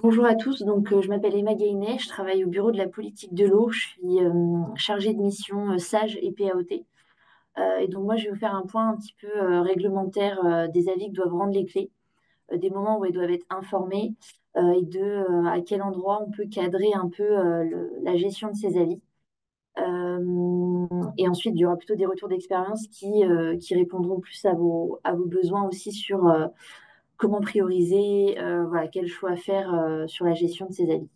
Bonjour à tous, je m'appelle Emma Gainet, je travaille au bureau de la politique de l'eau, je suis chargée de mission SAGE et PAOT. Et donc moi je vais vous faire un point un petit peu réglementaire des avis que doivent rendre les clés, des moments où elles doivent être informées et à quel endroit on peut cadrer un peu la gestion de ces avis. Et ensuite il y aura plutôt des retours d'expérience qui répondront plus à vos besoins aussi sur comment prioriser, voilà, quel choix faire sur la gestion de ces avis.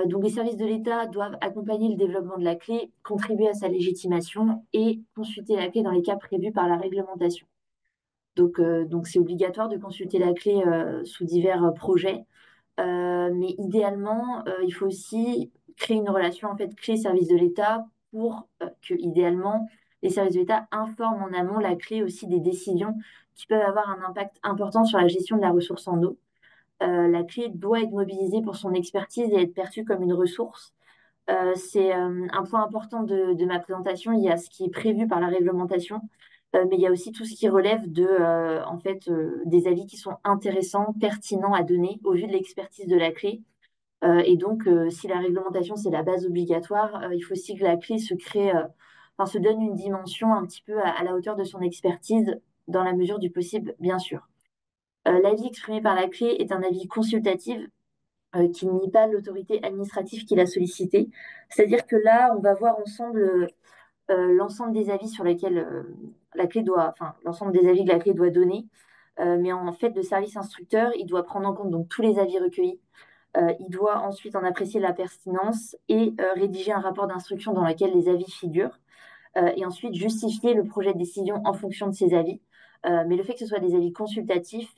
Donc, les services de l'État doivent accompagner le développement de la clé, contribuer à sa légitimation et consulter la clé dans les cas prévus par la réglementation. Donc c'est obligatoire de consulter la clé sous divers projets. Mais idéalement, il faut aussi créer une relation en fait clé-service de l'État pour que, idéalement, les services de l'État informent en amont la clé aussi des décisions qui peuvent avoir un impact important sur la gestion de la ressource en eau. La clé doit être mobilisée pour son expertise et être perçue comme une ressource. C'est un point important de ma présentation. Il y a ce qui est prévu par la réglementation, mais il y a aussi tout ce qui relève des avis qui sont intéressants, pertinents à donner au vu de l'expertise de la clé. Si la réglementation, c'est la base obligatoire, il faut aussi que la clé se donne une dimension un petit peu à la hauteur de son expertise, dans la mesure du possible, bien sûr. L'avis exprimé par la clé est un avis consultatif qui nie pas l'autorité administrative qui l'a sollicité. C'est-à-dire que là, on va voir ensemble l'ensemble des avis sur lesquels l'ensemble des avis que la clé doit donner. Mais en fait, le service instructeur, il doit prendre en compte donc tous les avis recueillis. Il doit ensuite en apprécier la pertinence et rédiger un rapport d'instruction dans lequel les avis figurent. Et ensuite justifier le projet de décision en fonction de ces avis. Mais le fait que ce soit des avis consultatifs,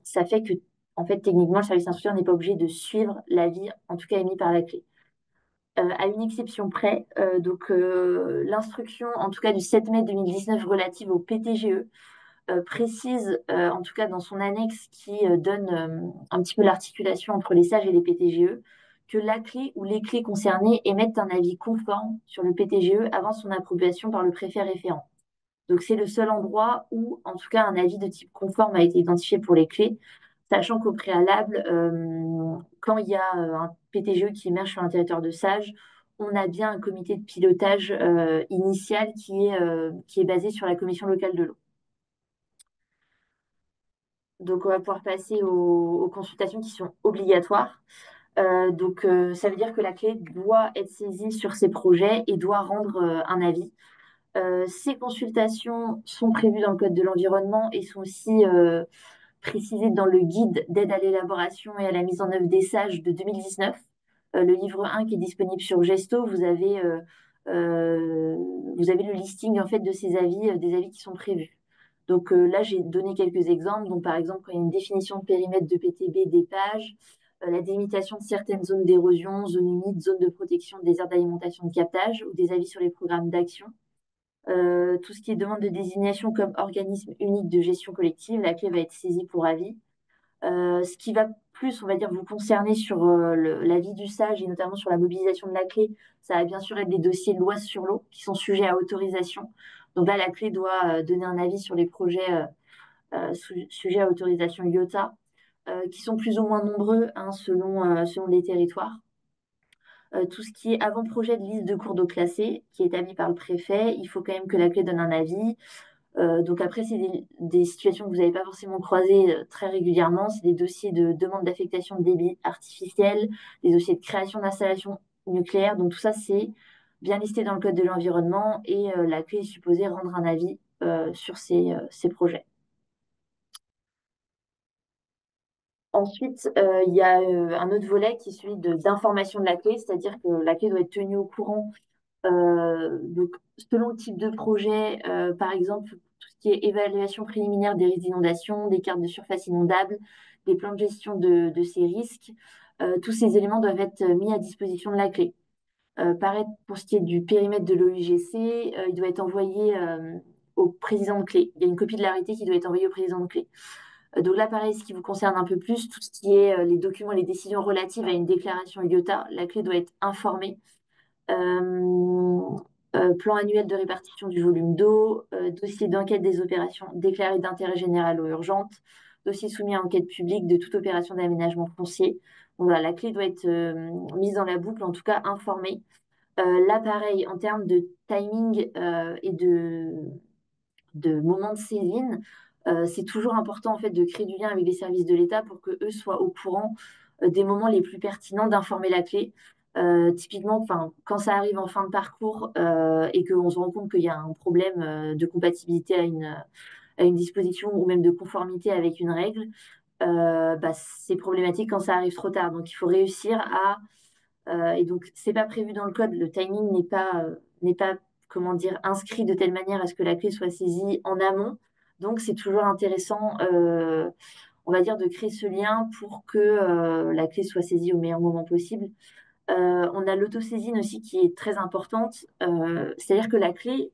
ça fait que, en fait, techniquement, le service instructeur n'est pas obligé de suivre l'avis, en tout cas émis par la clé. À une exception près, l'instruction, en tout cas du 7 mai 2019 relative au PTGE, précise, en tout cas dans son annexe qui donne un petit peu l'articulation entre les sages et les PTGE, que la clé ou les clés concernées émettent un avis conforme sur le PTGE avant son approbation par le préfet référent. Donc c'est le seul endroit où, en tout cas, un avis de type conforme a été identifié pour les clés, sachant qu'au préalable, quand il y a un PTGE qui émerge sur un territoire de SAGE, on a bien un comité de pilotage initial qui est basé sur la commission locale de l'eau. Donc, on va pouvoir passer aux consultations qui sont obligatoires. Ça veut dire que la clé doit être saisie sur ces projets et doit rendre un avis. Ces consultations sont prévues dans le Code de l'environnement et sont aussi précisées dans le guide d'aide à l'élaboration et à la mise en œuvre des sages de 2019. Le livre 1 qui est disponible sur Gesto, vous avez le listing en fait de ces avis, des avis qui sont prévus. Là, j'ai donné quelques exemples. Donc, par exemple, quand il y a une définition de périmètre de PTB des pages, la délimitation de certaines zones d'érosion, zones humides, zones de protection des aires d'alimentation de captage ou des avis sur les programmes d'action. Tout ce qui est demande de désignation comme organisme unique de gestion collective, la clé va être saisie pour avis. Ce qui va plus, on va dire, vous concerner sur l'avis du sage et notamment sur la mobilisation de la clé, ça va bien sûr être des dossiers de loi sur l'eau qui sont sujets à autorisation. Donc là, la clé doit donner un avis sur les projets sujets à autorisation IOTA, qui sont plus ou moins nombreux hein, selon les territoires. Tout ce qui est avant-projet de liste de cours d'eau classés, qui est établi par le préfet, il faut quand même que la clé donne un avis. Donc après, c'est des situations que vous n'avez pas forcément croisées très régulièrement. C'est des dossiers de demande d'affectation de débit artificiel, des dossiers de création d'installations nucléaires. Donc tout ça, c'est bien listé dans le Code de l'environnement et la clé est supposée rendre un avis sur ces projets. Ensuite, il y a un autre volet qui est celui d'information de la clé, c'est-à-dire que la clé doit être tenue au courant donc, selon le type de projet, par exemple, tout ce qui est évaluation préliminaire des risques d'inondation, des cartes de surface inondable, des plans de gestion de ces risques, tous ces éléments doivent être mis à disposition de la clé. Pareil, pour ce qui est du périmètre de l'OIGC, il doit être envoyé au président de clé. Il y a une copie de l'arrêté qui doit être envoyée au président de clé. Donc là, pareil, ce qui vous concerne un peu plus, tout ce qui est les documents, les décisions relatives à une déclaration IOTA, la clé doit être informée. Euh, Plan annuel de répartition du volume d'eau, dossier d'enquête des opérations déclarées d'intérêt général ou urgentes, dossier soumis à enquête publique de toute opération d'aménagement foncier. Donc voilà, la clé doit être mise dans la boucle, en tout cas informée. Là, pareil, en termes de timing et de moment de saisine, c'est toujours important en fait de créer du lien avec les services de l'État pour que eux soient au courant des moments les plus pertinents d'informer la clé. Typiquement, enfin, quand ça arrive en fin de parcours et qu'on se rend compte qu'il y a un problème de compatibilité à une disposition ou même de conformité avec une règle, bah, c'est problématique quand ça arrive trop tard. Donc, il faut réussir à et donc, c'est pas prévu dans le code. Le timing n'est pas, comment dire, inscrit de telle manière à ce que la clé soit saisie en amont. Donc, c'est toujours intéressant, on va dire, de créer ce lien pour que la clé soit saisie au meilleur moment possible. On a l'autosaisine aussi qui est très importante. C'est-à-dire que la clé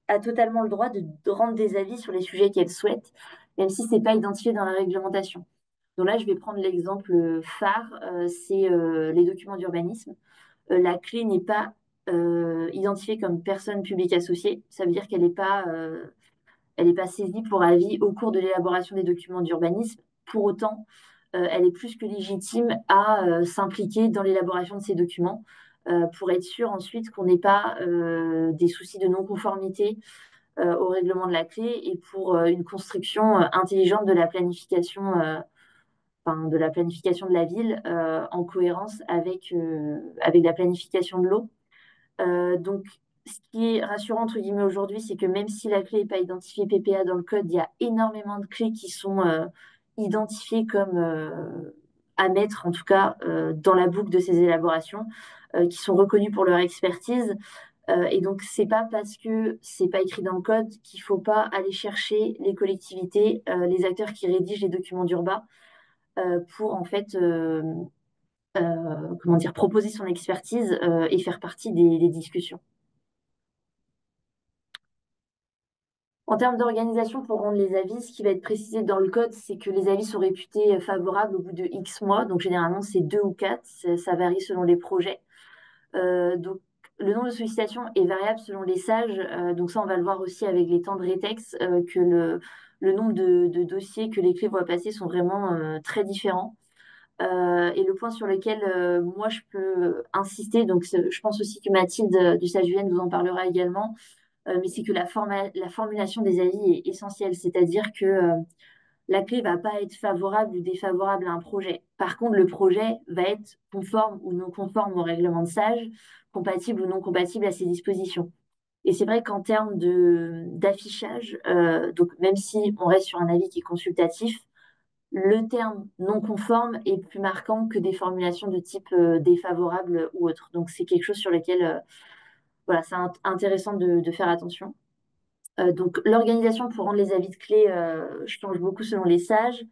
a totalement le droit de rendre des avis sur les sujets qu'elle souhaite, même si c'est pas identifié dans la réglementation. Donc là, je vais prendre l'exemple phare, c'est les documents d'urbanisme. La clé n'est pas identifiée comme personne publique associée. Ça veut dire qu'elle n'est pas, elle n'est pas saisie pour avis au cours de l'élaboration des documents d'urbanisme. Pour autant, elle est plus que légitime à s'impliquer dans l'élaboration de ces documents pour être sûr ensuite qu'on n'ait pas des soucis de non-conformité au règlement de la clé et pour une construction intelligente de la planification enfin, de la planification de la ville en cohérence avec la planification de l'eau. Donc, ce qui est rassurant, entre guillemets, aujourd'hui, c'est que même si la clé n'est pas identifiée PPA dans le code, il y a énormément de clés qui sont identifiées comme à mettre, en tout cas, dans la boucle de ces élaborations, qui sont reconnues pour leur expertise. Et donc, c'est pas parce que c'est pas écrit dans le code qu'il faut pas aller chercher les collectivités, les acteurs qui rédigent les documents d'urbain pour en fait comment dire, proposer son expertise et faire partie des discussions. En termes d'organisation pour rendre les avis, ce qui va être précisé dans le code, c'est que les avis sont réputés favorables au bout de X mois. Donc généralement, c'est 2 ou 4. Ça varie selon les projets. Donc le nombre de sollicitations est variable selon les sages. Donc ça, on va le voir aussi avec les temps de rétex, que le nombre de dossiers que les clés voient passer sont vraiment très différents. Et le point sur lequel moi je peux insister, donc je pense aussi que Mathilde du SAGEN vous en parlera également, mais c'est que la formulation des avis est essentielle, c'est-à-dire que la clé va pas être favorable ou défavorable à un projet. Par contre, le projet va être conforme ou non conforme au règlement de SAGE, compatible ou non compatible à ses dispositions. Et c'est vrai qu'en termes d'affichage, donc même si on reste sur un avis qui est consultatif, le terme non conforme est plus marquant que des formulations de type défavorable ou autre. Donc, c'est quelque chose sur lequel voilà, c'est intéressant de faire attention. Donc, l'organisation pour rendre les avis de clé change beaucoup selon les sages,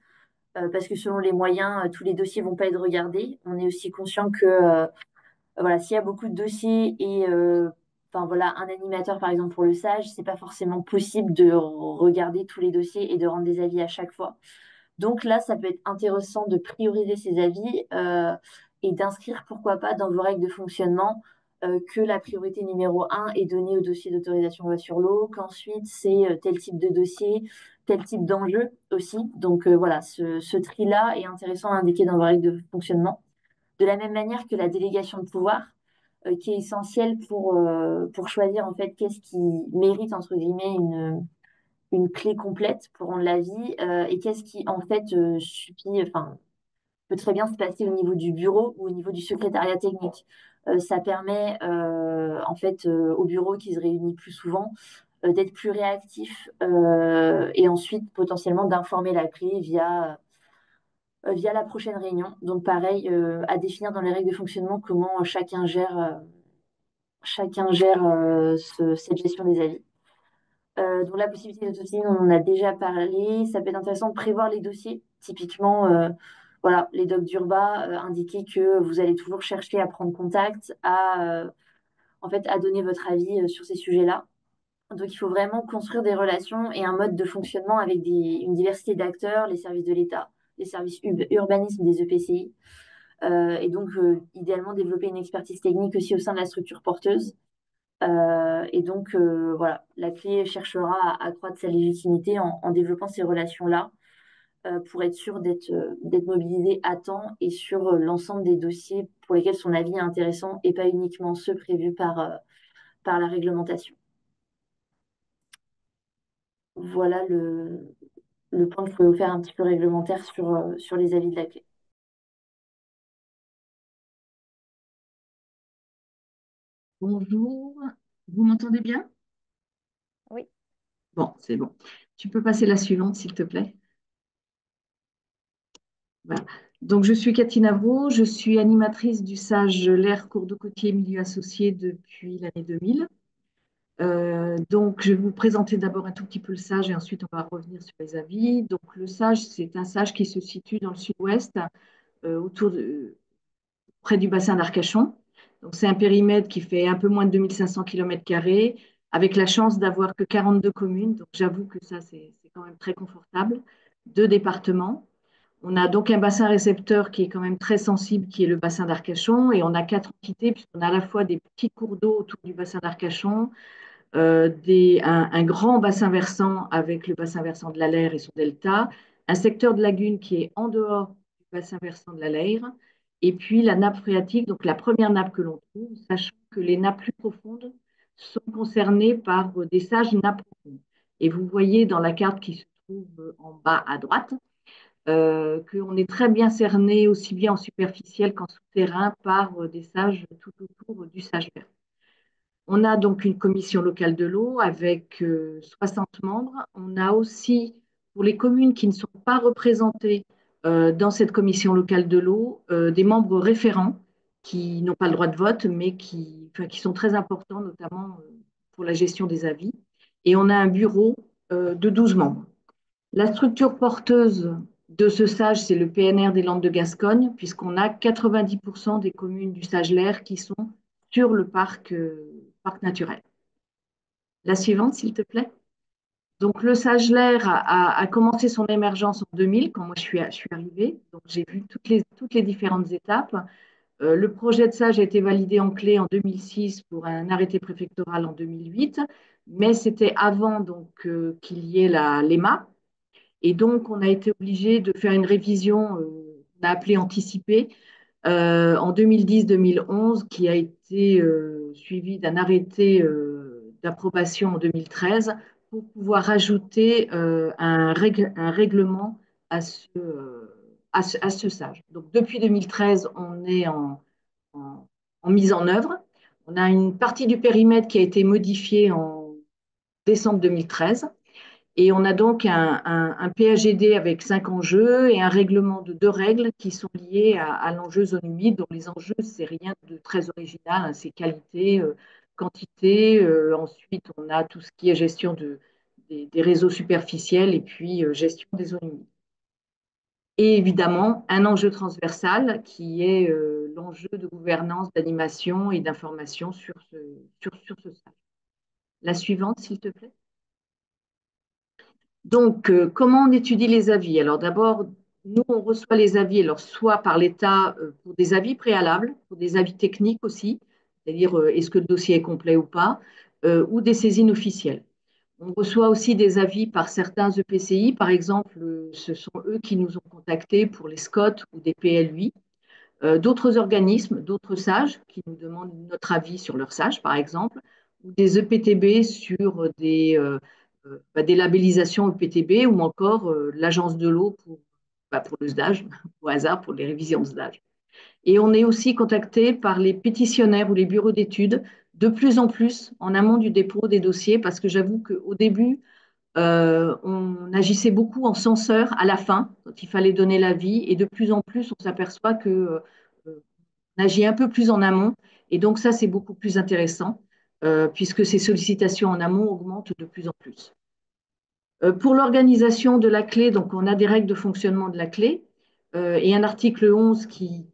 parce que selon les moyens, tous les dossiers vont pas être regardés. On est aussi conscient que voilà, s'il y a beaucoup de dossiers et enfin, voilà, un animateur, par exemple, pour le sage, c'est pas forcément possible de regarder tous les dossiers et de rendre des avis à chaque fois. Donc là, ça peut être intéressant de prioriser ces avis et d'inscrire, pourquoi pas, dans vos règles de fonctionnement que la priorité numéro un est donnée au dossier d'autorisation loi sur l'eau, qu'ensuite c'est tel type de dossier, tel type d'enjeu aussi. Donc voilà, ce tri-là est intéressant à indiquer dans vos règles de fonctionnement. De la même manière que la délégation de pouvoir, qui est essentielle pour choisir en fait qu'est-ce qui mérite, entre guillemets, une clé complète pour rendre la vie et qu'est-ce qui en fait suffit, enfin peut très bien se passer au niveau du bureau ou au niveau du secrétariat technique. Ça permet en fait au bureau qui se réunit plus souvent d'être plus réactif et ensuite potentiellement d'informer la clé via la prochaine réunion. Donc pareil, à définir dans les règles de fonctionnement comment chacun gère cette gestion des avis. Donc la possibilité d'autosaisine, on en a déjà parlé. Ça peut être intéressant de prévoir les dossiers. Typiquement, voilà, les docs d'Urba, indiquer que vous allez toujours chercher à prendre contact, en fait, à donner votre avis sur ces sujets-là. Donc il faut vraiment construire des relations et un mode de fonctionnement avec une diversité d'acteurs, les services de l'État, les services urbanisme des EPCI. Et donc, idéalement, développer une expertise technique aussi au sein de la structure porteuse. Et donc, voilà, la clé cherchera à accroître sa légitimité en développant ces relations-là. pour être sûr d'être mobilisé à temps et sur l'ensemble des dossiers pour lesquels son avis est intéressant et pas uniquement ceux prévus par la réglementation. Voilà le point que je pouvais vous faire un petit peu réglementaire sur les avis de la clé. Bonjour, vous m'entendez bien? Oui, Bon, c'est bon. Tu peux passer la suivante, s'il te plaît. Voilà. Donc, je suis Cathy Navot, je suis animatrice du SAGE L'air Cours de Côtier Milieu Associé depuis l'année 2000. Donc, je vais vous présenter d'abord un tout petit peu le SAGE et ensuite on va revenir sur les avis. Donc, le SAGE, c'est un SAGE qui se situe dans le sud-ouest, près du bassin d'Arcachon. Donc, c'est un périmètre qui fait un peu moins de 2500 km², avec la chance d'avoir que 42 communes. Donc, j'avoue que ça, c'est quand même très confortable. Deux départements. On a donc un bassin récepteur qui est quand même très sensible, qui est le bassin d'Arcachon, et on a quatre entités, puisqu'on a à la fois des petits cours d'eau autour du bassin d'Arcachon, un grand bassin versant avec le bassin versant de la Leyre et son delta, un secteur de lagune qui est en dehors du bassin versant de la Leyre, et puis la nappe phréatique, donc la première nappe que l'on trouve, sachant que les nappes plus profondes sont concernées par des sages nappes profondes. Et vous voyez dans la carte qui se trouve en bas à droite, qu'on est très bien cerné, aussi bien en superficiel qu'en souterrain, par des sages tout autour du sage vert. On a donc une commission locale de l'eau avec 60 membres. On a aussi, pour les communes qui ne sont pas représentées dans cette commission locale de l'eau, des membres référents qui n'ont pas le droit de vote, mais qui sont très importants, notamment pour la gestion des avis. Et on a un bureau de 12 membres. La structure porteuse de ce SAGE, c'est le PNR des Landes de Gascogne, puisqu'on a 90% des communes du SAGE-L'air qui sont sur le parc naturel. La suivante, s'il te plaît. Donc, le SAGE-L'air a commencé son émergence en 2000, quand moi je suis arrivée. Donc, j'ai vu toutes les différentes étapes. Le projet de SAGE a été validé en clé en 2006 pour un arrêté préfectoral en 2008, mais c'était avant donc, qu'il y ait l'EMA. Et donc, on a été obligé de faire une révision, on a appelé anticipée, en 2010-2011, qui a été suivi d'un arrêté d'approbation en 2013 pour pouvoir ajouter un règlement à ce SAGE. Donc, depuis 2013, on est en mise en œuvre. On a une partie du périmètre qui a été modifiée en décembre 2013. Et on a donc un PAGD avec 5 enjeux et un règlement de 2 règles qui sont liées à l'enjeu zone humide. Donc les enjeux, c'est rien de très original, hein, c'est qualité, quantité. Ensuite, on a tout ce qui est gestion des réseaux superficiels et puis gestion des zones humides. Et évidemment, un enjeu transversal qui est l'enjeu de gouvernance, d'animation et d'information sur ce site. La suivante, s'il te plaît. Donc, comment on étudie les avis? Alors d'abord, nous, on reçoit les avis, alors soit par l'État pour des avis préalables, pour des avis techniques aussi, c'est-à-dire est-ce que le dossier est complet ou pas, ou des saisines officielles. On reçoit aussi des avis par certains EPCI, par exemple, ce sont eux qui nous ont contactés pour les SCOT ou des PLUI, d'autres organismes, d'autres sages qui nous demandent notre avis sur leur sage, par exemple, ou des EPTB sur des labellisations EPTB ou encore l'agence de l'eau pour le SDAGE, au hasard, pour les révisions de SDAGE. Et on est aussi contacté par les pétitionnaires ou les bureaux d'études de plus en plus en amont du dépôt des dossiers parce que j'avoue qu'au début, on agissait beaucoup en censeur à la fin, quand il fallait donner l'avis, et de plus en plus, on s'aperçoit que on agit un peu plus en amont, et donc ça, c'est beaucoup plus intéressant, puisque ces sollicitations en amont augmentent de plus en plus. Pour l'organisation de la clé, donc on a des règles de fonctionnement de la clé, et un article 11 qui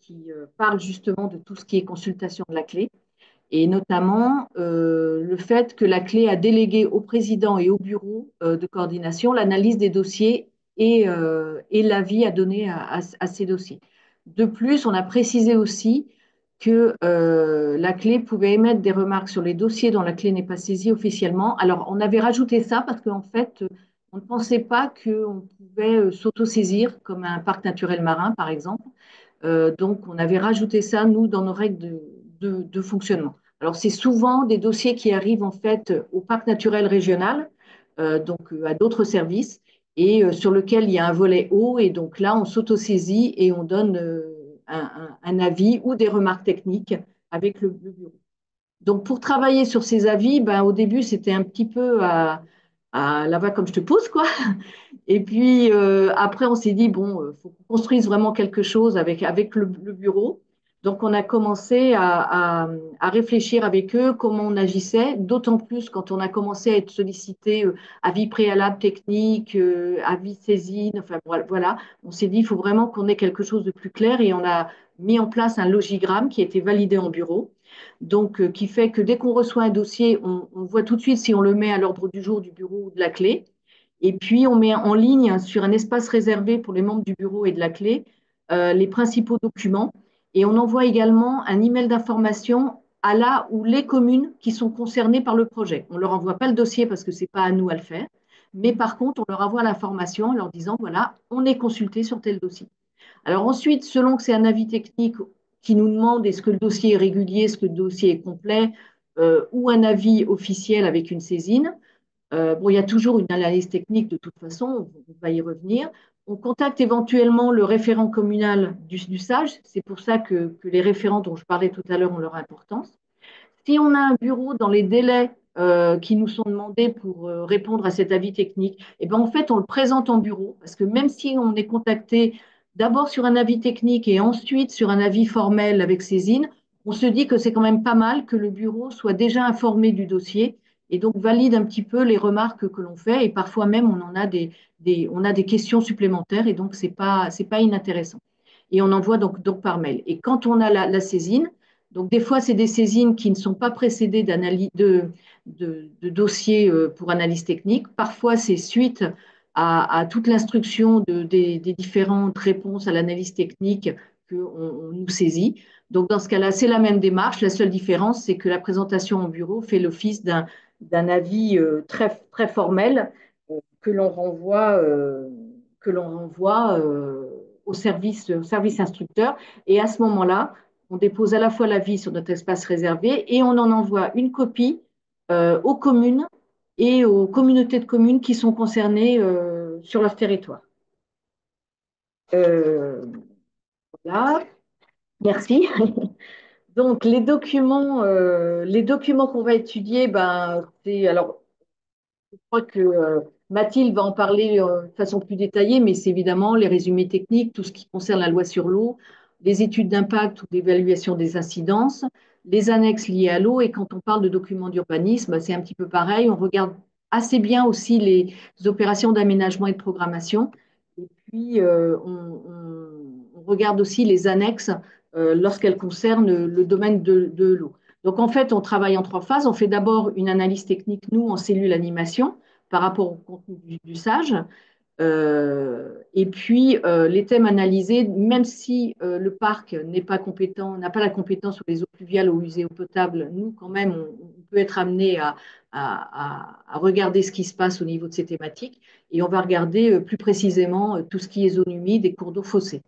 parle justement de tout ce qui est consultation de la clé et notamment le fait que la clé a délégué au président et au bureau de coordination l'analyse des dossiers et l'avis à donner à ces dossiers. De plus, on a précisé aussi que la clé pouvait émettre des remarques sur les dossiers dont la clé n'est pas saisie officiellement. Alors, on avait rajouté ça parce qu'en fait, On ne pensait pas qu'on pouvait s'autosaisir comme un parc naturel marin, par exemple. Donc, on avait rajouté ça, nous, dans nos règles de fonctionnement. Alors, c'est souvent des dossiers qui arrivent en fait au parc naturel régional, à d'autres services, et sur lequel il y a un volet eau. Et donc là, on s'autosaisit et on donne un avis ou des remarques techniques avec le bureau. Donc, pour travailler sur ces avis, ben, au début, c'était un petit peu à la va comme je te pousse, quoi. Et puis après, on s'est dit, bon, il faut qu'on construise vraiment quelque chose avec le bureau. Donc, on a commencé à réfléchir avec eux comment on agissait, d'autant plus quand on a commencé à être sollicité avis préalable technique, avis saisine, enfin voilà. On s'est dit, il faut vraiment qu'on ait quelque chose de plus clair et on a mis en place un logigramme qui a été validé en bureau. Donc, qui fait que dès qu'on reçoit un dossier, on voit tout de suite si on le met à l'ordre du jour du bureau ou de la clé. Et puis, on met en ligne sur un espace réservé pour les membres du bureau et de la clé les principaux documents. Et on envoie également un email d'information à la ou les communes qui sont concernées par le projet. On ne leur envoie pas le dossier parce que ce n'est pas à nous à le faire. Mais par contre, on leur envoie l'information en leur disant, voilà, on est consulté sur tel dossier. Alors ensuite, selon que c'est un avis technique qui nous demande est-ce que le dossier est régulier, est-ce que le dossier est complet, ou un avis officiel avec une saisine, bon, il y a toujours une analyse technique de toute façon, on va y revenir. On contacte éventuellement le référent communal du SAGE. C'est pour ça que les référents dont je parlais tout à l'heure ont leur importance. Si on a un bureau dans les délais qui nous sont demandés pour répondre à cet avis technique, et ben en fait, on le présente en bureau parce que même si on est contacté d'abord sur un avis technique et ensuite sur un avis formel avec saisine, on se dit que c'est quand même pas mal que le bureau soit déjà informé du dossier et donc valide un petit peu les remarques que l'on fait. Et parfois même, on en a on a des questions supplémentaires et donc c'est pas inintéressant. Et on envoie donc par mail. Et quand on a la saisine, donc, des fois, c'est des saisines qui ne sont pas précédées de dossiers pour analyse technique. Parfois, c'est suite à toute l'instruction des différentes réponses à l'analyse technique qu'on nous saisit. Donc, dans ce cas-là, c'est la même démarche. La seule différence, c'est que la présentation en bureau fait l'office d'un avis très formel que l'on renvoie, au service instructeur. Et à ce moment-là, on dépose à la fois l'avis sur notre espace réservé et on en envoie une copie aux communes et aux communautés de communes qui sont concernées sur leur territoire. Euh, voilà, merci. Donc, les documents qu'on va étudier, ben, c'est alors je crois que Mathilde va en parler de façon plus détaillée, mais c'est évidemment les résumés techniques, tout ce qui concerne la loi sur l'eau, les études d'impact ou d'évaluation des incidences, les annexes liées à l'eau. Et quand on parle de documents d'urbanisme, c'est un petit peu pareil. On regarde assez bien aussi les opérations d'aménagement et de programmation. Et puis, on regarde aussi les annexes lorsqu'elles concernent le domaine de l'eau. Donc, en fait, on travaille en trois phases. On fait d'abord une analyse technique, nous, en cellule animation, par rapport au contenu du SAGE. Et puis, les thèmes analysés, même si le parc n'est pas compétent, n'a pas la compétence sur les eaux pluviales, eaux usées, eau potable, nous, quand même, on peut être amené à regarder ce qui se passe au niveau de ces thématiques. Et on va regarder plus précisément tout ce qui est zone humide et cours d'eau fossés.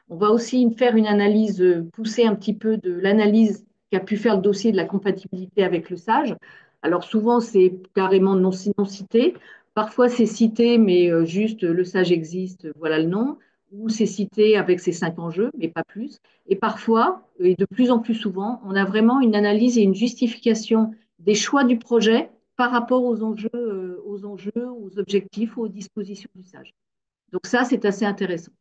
On va aussi faire une analyse, pousser un petit peu de l'analyse qu'a pu faire le dossier de la compatibilité avec le SAGE. Alors souvent, c'est carrément non cité. Parfois, c'est cité, mais juste le SAGE existe, voilà le nom. Ou c'est cité avec ses 5 enjeux, mais pas plus. Et parfois, et de plus en plus souvent, on a vraiment une analyse et une justification des choix du projet par rapport aux objectifs, aux dispositions du SAGE. Donc ça, c'est assez intéressant.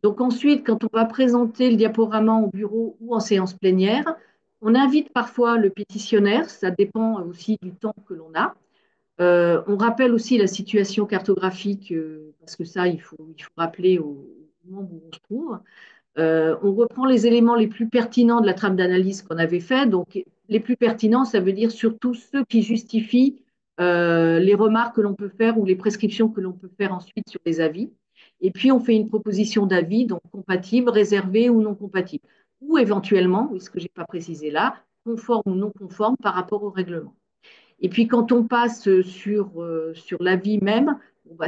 Donc ensuite, quand on va présenter le diaporama au bureau ou en séance plénière, on invite parfois le pétitionnaire, ça dépend aussi du temps que l'on a. On rappelle aussi la situation cartographique, parce que ça, il faut rappeler au moment où on se trouve. On reprend les éléments les plus pertinents de la trame d'analyse qu'on avait fait. Donc, les plus pertinents, ça veut dire surtout ceux qui justifient les remarques que l'on peut faire ou les prescriptions que l'on peut faire ensuite sur les avis. Et puis, on fait une proposition d'avis, donc compatible, réservé ou non compatible. Ou éventuellement, ce que je n'ai pas précisé là, conforme ou non conforme par rapport au règlement. Et puis, quand on passe sur l'avis même,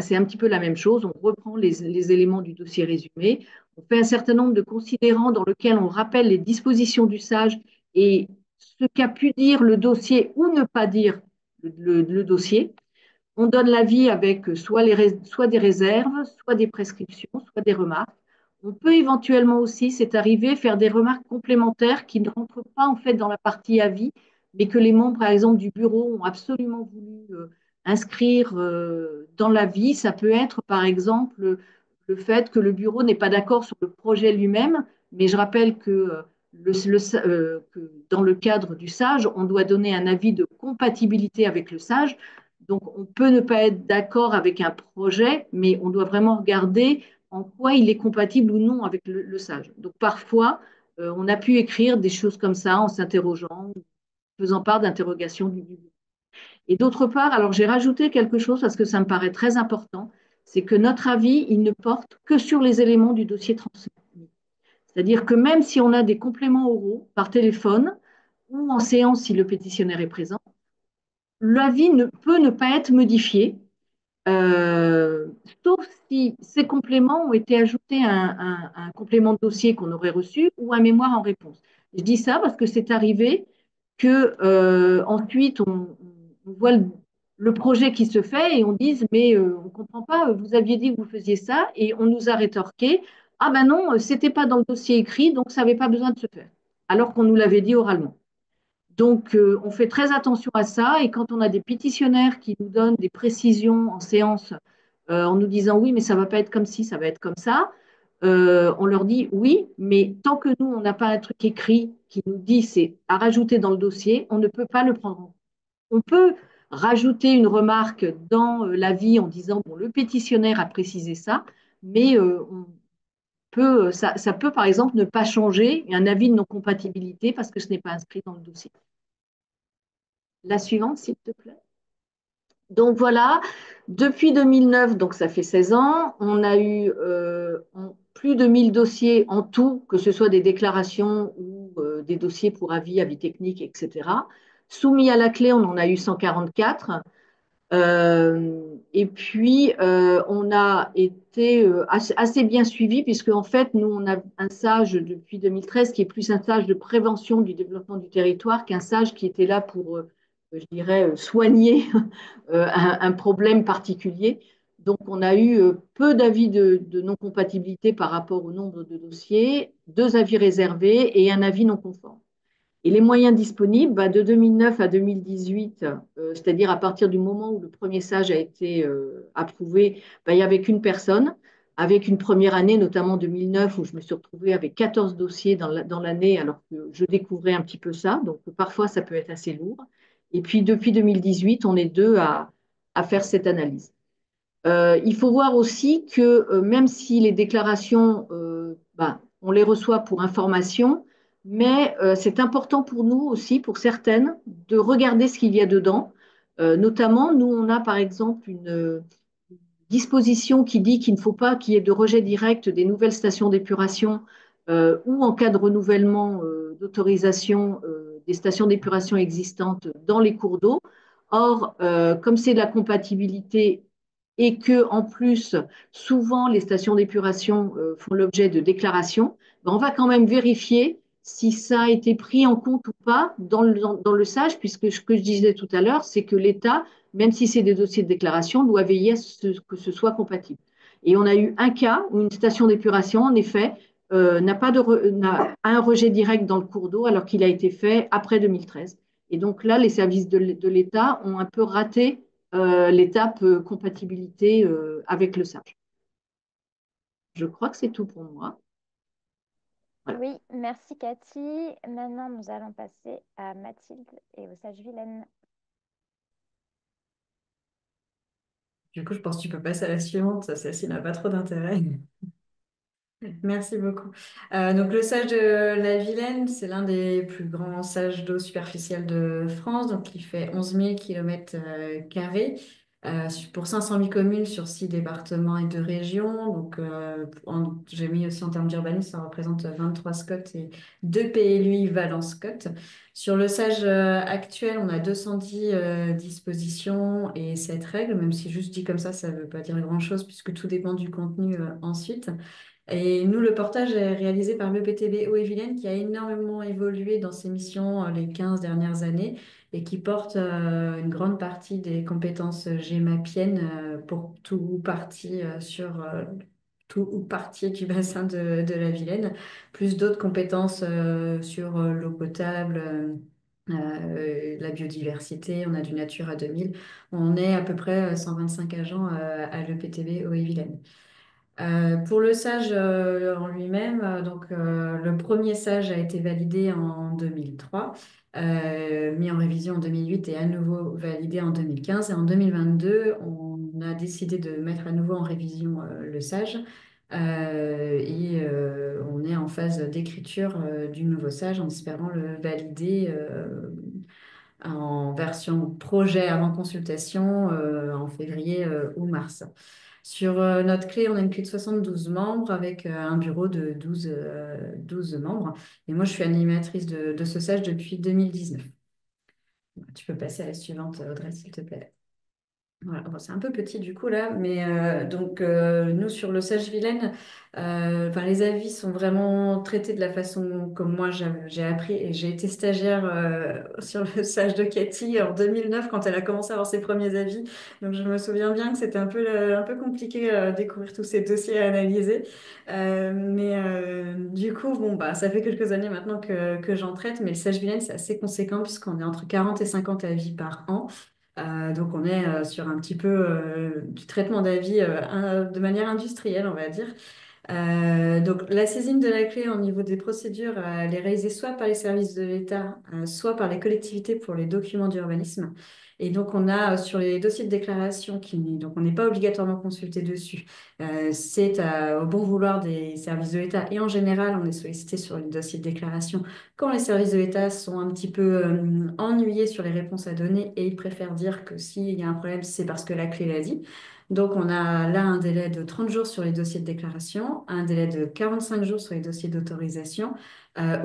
c'est un petit peu la même chose. On reprend les éléments du dossier résumé. On fait un certain nombre de considérants dans lesquels on rappelle les dispositions du SAGE et ce qu'a pu dire le dossier ou ne pas dire le dossier. On donne l'avis avec soit des réserves, soit des prescriptions, soit des remarques. On peut éventuellement aussi, c'est arrivé, faire des remarques complémentaires qui ne rentrent pas en fait dans la partie avis, mais que les membres, par exemple, du bureau ont absolument voulu inscrire dans l'avis. Ça peut être, par exemple, le fait que le bureau n'est pas d'accord sur le projet lui-même, mais je rappelle que dans le cadre du SAGE, on doit donner un avis de compatibilité avec le SAGE. Donc, on peut ne pas être d'accord avec un projet, mais on doit vraiment regarder en quoi il est compatible ou non avec le SAGE. Donc, parfois, on a pu écrire des choses comme ça en s'interrogeant, faisant part d'interrogations du bureau. Et d'autre part, alors j'ai rajouté quelque chose parce que ça me paraît très important, c'est que notre avis, il ne porte que sur les éléments du dossier transmis. C'est-à-dire que même si on a des compléments oraux par téléphone ou en séance si le pétitionnaire est présent, l'avis ne peut ne pas être modifié, euh, sauf si ces compléments ont été ajoutés à un complément de dossier qu'on aurait reçu ou un mémoire en réponse. Je dis ça parce que c'est arrivé que ensuite on voit le projet qui se fait et on dise mais on ne comprend pas, vous aviez dit que vous faisiez ça et on nous a rétorqué ah ben non, c'était pas dans le dossier écrit donc ça n'avait pas besoin de se faire alors qu'on nous l'avait dit oralement. Donc, on fait très attention à ça. Et quand on a des pétitionnaires qui nous donnent des précisions en séance en nous disant oui, mais ça ne va pas être comme ci, ça va être comme ça, on leur dit oui, mais tant que nous, on n'a pas un truc écrit qui nous dit c'est à rajouter dans le dossier, on ne peut pas le prendre en compte. On peut rajouter une remarque dans l'avis en disant bon, le pétitionnaire a précisé ça, mais ça peut par exemple ne pas changer un avis de non-compatibilité parce que ce n'est pas inscrit dans le dossier. La suivante, s'il te plaît. Donc voilà, depuis 2009, donc ça fait 16 ans, on a eu plus de 1000 dossiers en tout, que ce soit des déclarations ou des dossiers pour avis, avis techniques, etc. Soumis à la clé, on en a eu 144. Et puis, on a été assez bien suivi, puisque en fait, nous, on a un SAGE depuis 2013 qui est plus un SAGE de prévention du développement du territoire qu'un SAGE qui était là pour, je dirais, soigner un problème particulier. Donc, on a eu peu d'avis de non-compatibilité par rapport au nombre de dossiers, 2 avis réservés et un avis non conforme. Et les moyens disponibles, bah, de 2009 à 2018, c'est-à-dire à partir du moment où le premier SAGE a été approuvé, bah, il n'y avait qu'une personne, avec une première année, notamment 2009, où je me suis retrouvée avec 14 dossiers dans l'année, alors que je découvrais un petit peu ça. Donc parfois, ça peut être assez lourd. Et puis depuis 2018, on est 2 à faire cette analyse. Il faut voir aussi que même si les déclarations, bah, on les reçoit pour information, mais c'est important pour nous aussi, pour certaines, de regarder ce qu'il y a dedans. Notamment, nous, on a par exemple une disposition qui dit qu'il ne faut pas qu'il y ait de rejet direct des nouvelles stations d'épuration ou en cas de renouvellement d'autorisation des stations d'épuration existantes dans les cours d'eau. Or, comme c'est de la compatibilité et que en plus, souvent, les stations d'épuration font l'objet de déclarations, ben, on va quand même vérifier si ça a été pris en compte ou pas dans le SAGE, puisque ce que je disais tout à l'heure, c'est que l'État, même si c'est des dossiers de déclaration, doit veiller à ce que ce soit compatible. Et on a eu un cas où une station d'épuration, en effet, n'a un rejet direct dans le cours d'eau alors qu'il a été fait après 2013. Et donc là, les services de l'État ont un peu raté l'étape compatibilité avec le SAGE. Je crois que c'est tout pour moi. Voilà. Oui, merci Cathy. Maintenant, nous allons passer à Mathilde et au sage Vilaine. Du coup, je pense que tu peux passer à la suivante. Celle-ci n'a pas trop d'intérêt. Merci beaucoup. Donc, le sage de la Vilaine, c'est l'un des plus grands sages d'eau superficielle de France. Donc, il fait 11 000 km². pour 500 000 communes sur 6 départements et 2 régions. Donc, j'ai mis aussi en termes d'urbanisme, ça représente 23 SCOT et 2 PLUI Valence SCOT. Sur le SAGE actuel, on a 210 dispositions et 7 règles, même si juste dit comme ça ne veut pas dire grand-chose puisque tout dépend du contenu ensuite. Et nous, le portage est réalisé par l'EPTB Haut-et-Vilaine qui a énormément évolué dans ses missions les 15 dernières années et qui porte une grande partie des compétences GMAPiennes pour tout ou partie sur tout ou partie du bassin de la Vilaine, plus d'autres compétences sur l'eau potable, la biodiversité, on a du Natura 2000. On est à peu près 125 agents à l'EPTB Haut-et-Vilaine. Pour le SAGE en lui-même, le premier SAGE a été validé en 2003, mis en révision en 2008 et à nouveau validé en 2015. Et en 2022, on a décidé de mettre à nouveau en révision le SAGE. On est en phase d'écriture du nouveau SAGE en espérant le valider en version projet avant consultation en février ou mars. Sur notre clé, on a une clé de 72 membres avec un bureau de 12 membres. Et moi, je suis animatrice de ce stage depuis 2019. Tu peux passer à la suivante, Audrey, s'il te plaît. Voilà. Bon, c'est un peu petit du coup là, mais nous sur le Sage Vilaine, les avis sont vraiment traités de la façon comme moi j'ai appris et j'ai été stagiaire sur le Sage de Cathy en 2009 quand elle a commencé à avoir ses premiers avis. Donc je me souviens bien que c'était un peu compliqué découvrir tous ces dossiers à analyser. Du coup, bon, bah, ça fait quelques années maintenant que j'en traite, mais le Sage Vilaine c'est assez conséquent puisqu'on est entre 40 et 50 avis par an. Donc on est sur un petit peu du traitement d'avis de manière industrielle, on va dire. Donc la saisine de la clé au niveau des procédures, elle est réalisée soit par les services de l'État, soit par les collectivités pour les documents d'urbanisme. Et donc on a sur les dossiers de déclaration, donc on n'est pas obligatoirement consulté dessus. C'est au bon vouloir des services de l'État. Et en général, on est sollicité sur les dossiers de déclaration quand les services de l'État sont un petit peu ennuyés sur les réponses à donner et ils préfèrent dire que s'il y a un problème, c'est parce que la clé l'a dit. Donc, on a là un délai de 30 jours sur les dossiers de déclaration, un délai de 45 jours sur les dossiers d'autorisation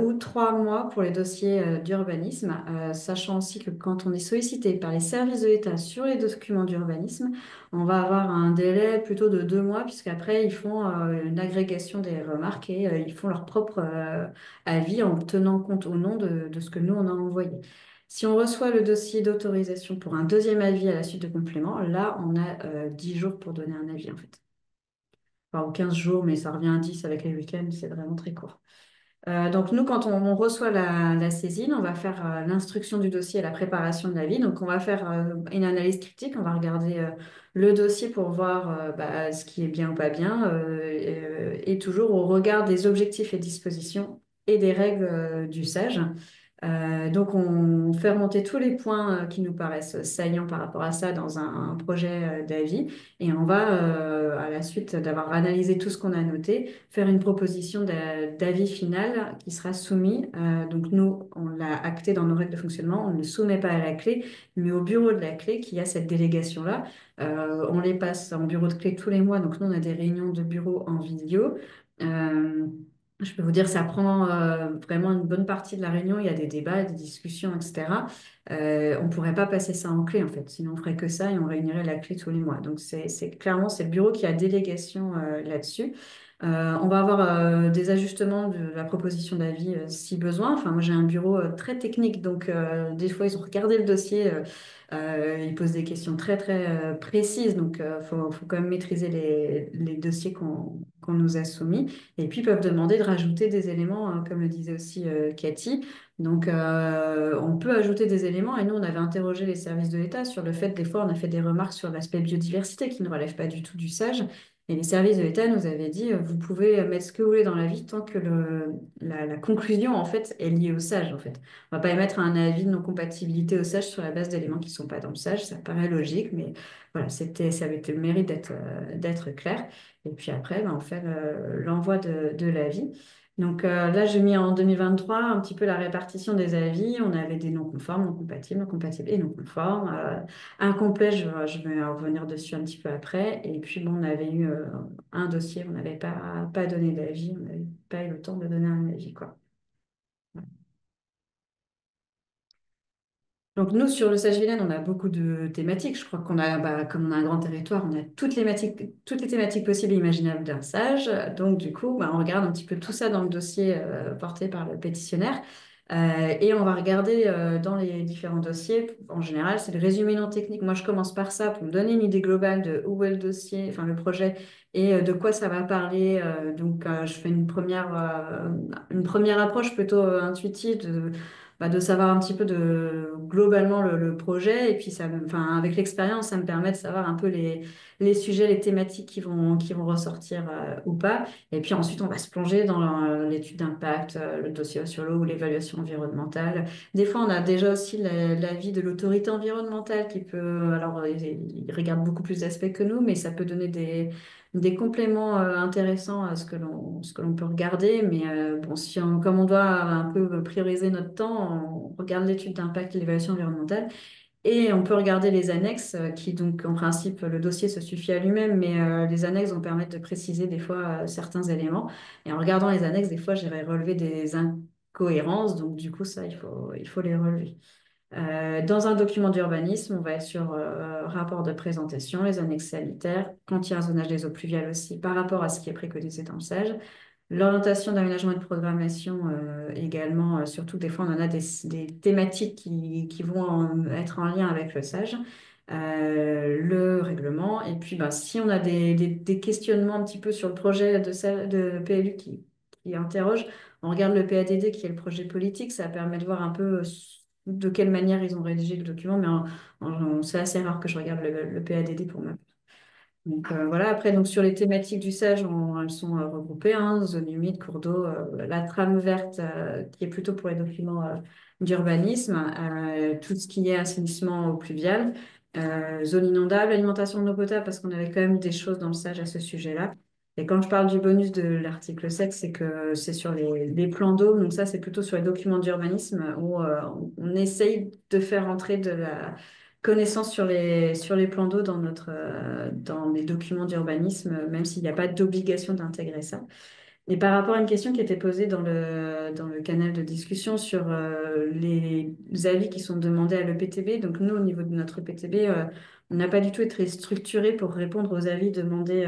ou 3 mois pour les dossiers d'urbanisme, sachant aussi que quand on est sollicité par les services de l'État sur les documents d'urbanisme, on va avoir un délai plutôt de 2 mois, puisqu'après, ils font une agrégation des remarques et ils font leur propre avis en tenant compte ou non de ce que nous, on a envoyé. Si on reçoit le dossier d'autorisation pour un deuxième avis à la suite de complément, là, on a 10 jours pour donner un avis, en fait. Enfin, ou 15 jours, mais ça revient à 10 avec les week-ends, c'est vraiment très court. Donc nous, quand on reçoit la saisine, on va faire l'instruction du dossier et la préparation de l'avis. Donc on va faire une analyse critique, on va regarder le dossier pour voir ce qui est bien ou pas bien, et toujours au regard des objectifs et dispositions et des règles du SAGE. Donc, on fait remonter tous les points qui nous paraissent saillants par rapport à ça dans un projet d'avis. Et on va, à la suite d'avoir analysé tout ce qu'on a noté, faire une proposition d'avis final qui sera soumis. Donc, nous, on l'a acté dans nos règles de fonctionnement. On ne le soumet pas à la clé, mais au bureau de la clé qui a cette délégation-là. On les passe en bureau de clé tous les mois. Donc, nous, on a des réunions de bureau en vidéo. Euh, je peux vous dire, ça prend vraiment une bonne partie de la réunion. Il y a des débats, des discussions, etc. On ne pourrait pas passer ça en clé, en fait. Sinon, on ferait que ça et on réunirait la clé tous les mois. Donc, clairement, c'est le bureau qui a délégation là-dessus. On va avoir des ajustements de la proposition d'avis si besoin. Enfin, moi, j'ai un bureau très technique. Donc, des fois, ils ont regardé le dossier. Ils posent des questions très, très précises. Donc, faut quand même maîtriser les dossiers qu'on nous a soumis. Et puis, ils peuvent demander de rajouter des éléments, hein, comme le disait aussi Cathy. Donc, on peut ajouter des éléments. Et nous, on avait interrogé les services de l'État sur le fait, des fois, on a fait des remarques sur l'aspect biodiversité qui ne relève pas du tout du SAGE. Et les services de l'État nous avaient dit, vous pouvez mettre ce que vous voulez dans l'avis tant que la conclusion, en fait, est liée au SAGE, en fait. On ne va pas émettre un avis de non-compatibilité au SAGE sur la base d'éléments qui ne sont pas dans le SAGE. Ça paraît logique, mais voilà, ça avait le mérite d'être clair. Et puis après, on fait l'envoi de l'avis. Donc là, j'ai mis en 2023 un petit peu la répartition des avis. On avait des non conformes, non compatibles et non conformes. Incomplets, je vais revenir dessus un petit peu après. Et puis, bon, on avait eu un dossier, on n'avait pas donné d'avis, on n'avait pas eu le temps de donner un avis, quoi. Donc nous, sur le Sage Vilaine, on a beaucoup de thématiques. Je crois qu'on a, comme on a un grand territoire, on a toutes les thématiques possibles et imaginables d'un sage. Donc du coup, on regarde un petit peu tout ça dans le dossier porté par le pétitionnaire. Et on va regarder dans les différents dossiers. En général, c'est le résumé non technique. Moi, je commence par ça pour me donner une idée globale de où est le dossier, enfin le projet, et de quoi ça va parler. Je fais une première approche plutôt intuitive de savoir un petit peu globalement le projet. Et puis, avec l'expérience, ça me permet de savoir un peu les sujets, les thématiques qui vont ressortir ou pas. Et puis ensuite, on va se plonger dans l'étude d'impact, le dossier sur l'eau ou l'évaluation environnementale. Des fois, on a déjà aussi l'avis de l'autorité environnementale qui peut, alors, il regarde beaucoup plus d'aspects que nous, mais ça peut donner des compléments intéressants à ce que l'on peut regarder. Mais bon, comme on doit un peu prioriser notre temps, on regarde l'étude d'impact et l'évaluation environnementale. Et on peut regarder les annexes qui, donc, en principe, le dossier se suffit à lui-même, mais les annexes vont permettre de préciser des fois certains éléments. Et en regardant les annexes, des fois, j'irai relever des incohérences. Donc, du coup, ça, il faut les relever. Dans un document d'urbanisme, on va être sur rapport de présentation, les annexes sanitaires, quand il y a un zonage des eaux pluviales aussi, par rapport à ce qui est préconisé dans le SAGE. L'orientation d'aménagement et de programmation également, surtout des fois on en a des thématiques qui vont être en lien avec le SAGE, le règlement, et puis si on a des questionnements un petit peu sur le projet de PLU qui interroge, on regarde le PADD qui est le projet politique, ça permet de voir un peu de quelle manière ils ont rédigé le document, mais c'est assez rare que je regarde le PADD pour moi. Donc voilà, après, donc, sur les thématiques du sage, elles sont regroupées, hein, zone humide, cours d'eau, la trame verte qui est plutôt pour les documents d'urbanisme, tout ce qui est assainissement eau pluviale, zone inondable, alimentation en eau potable, parce qu'on avait quand même des choses dans le sage à ce sujet-là. Et quand je parle du bonus de l'article 7, c'est que c'est sur les plans d'eau, donc ça c'est plutôt sur les documents d'urbanisme où on essaye de faire entrer de la connaissance sur les plans d'eau dans les documents d'urbanisme, même s'il n'y a pas d'obligation d'intégrer ça. Et par rapport à une question qui était posée dans le canal de discussion sur les avis qui sont demandés à l'EPTB, donc nous, au niveau de notre EPTB, on n'a pas du tout été structuré pour répondre aux avis demandés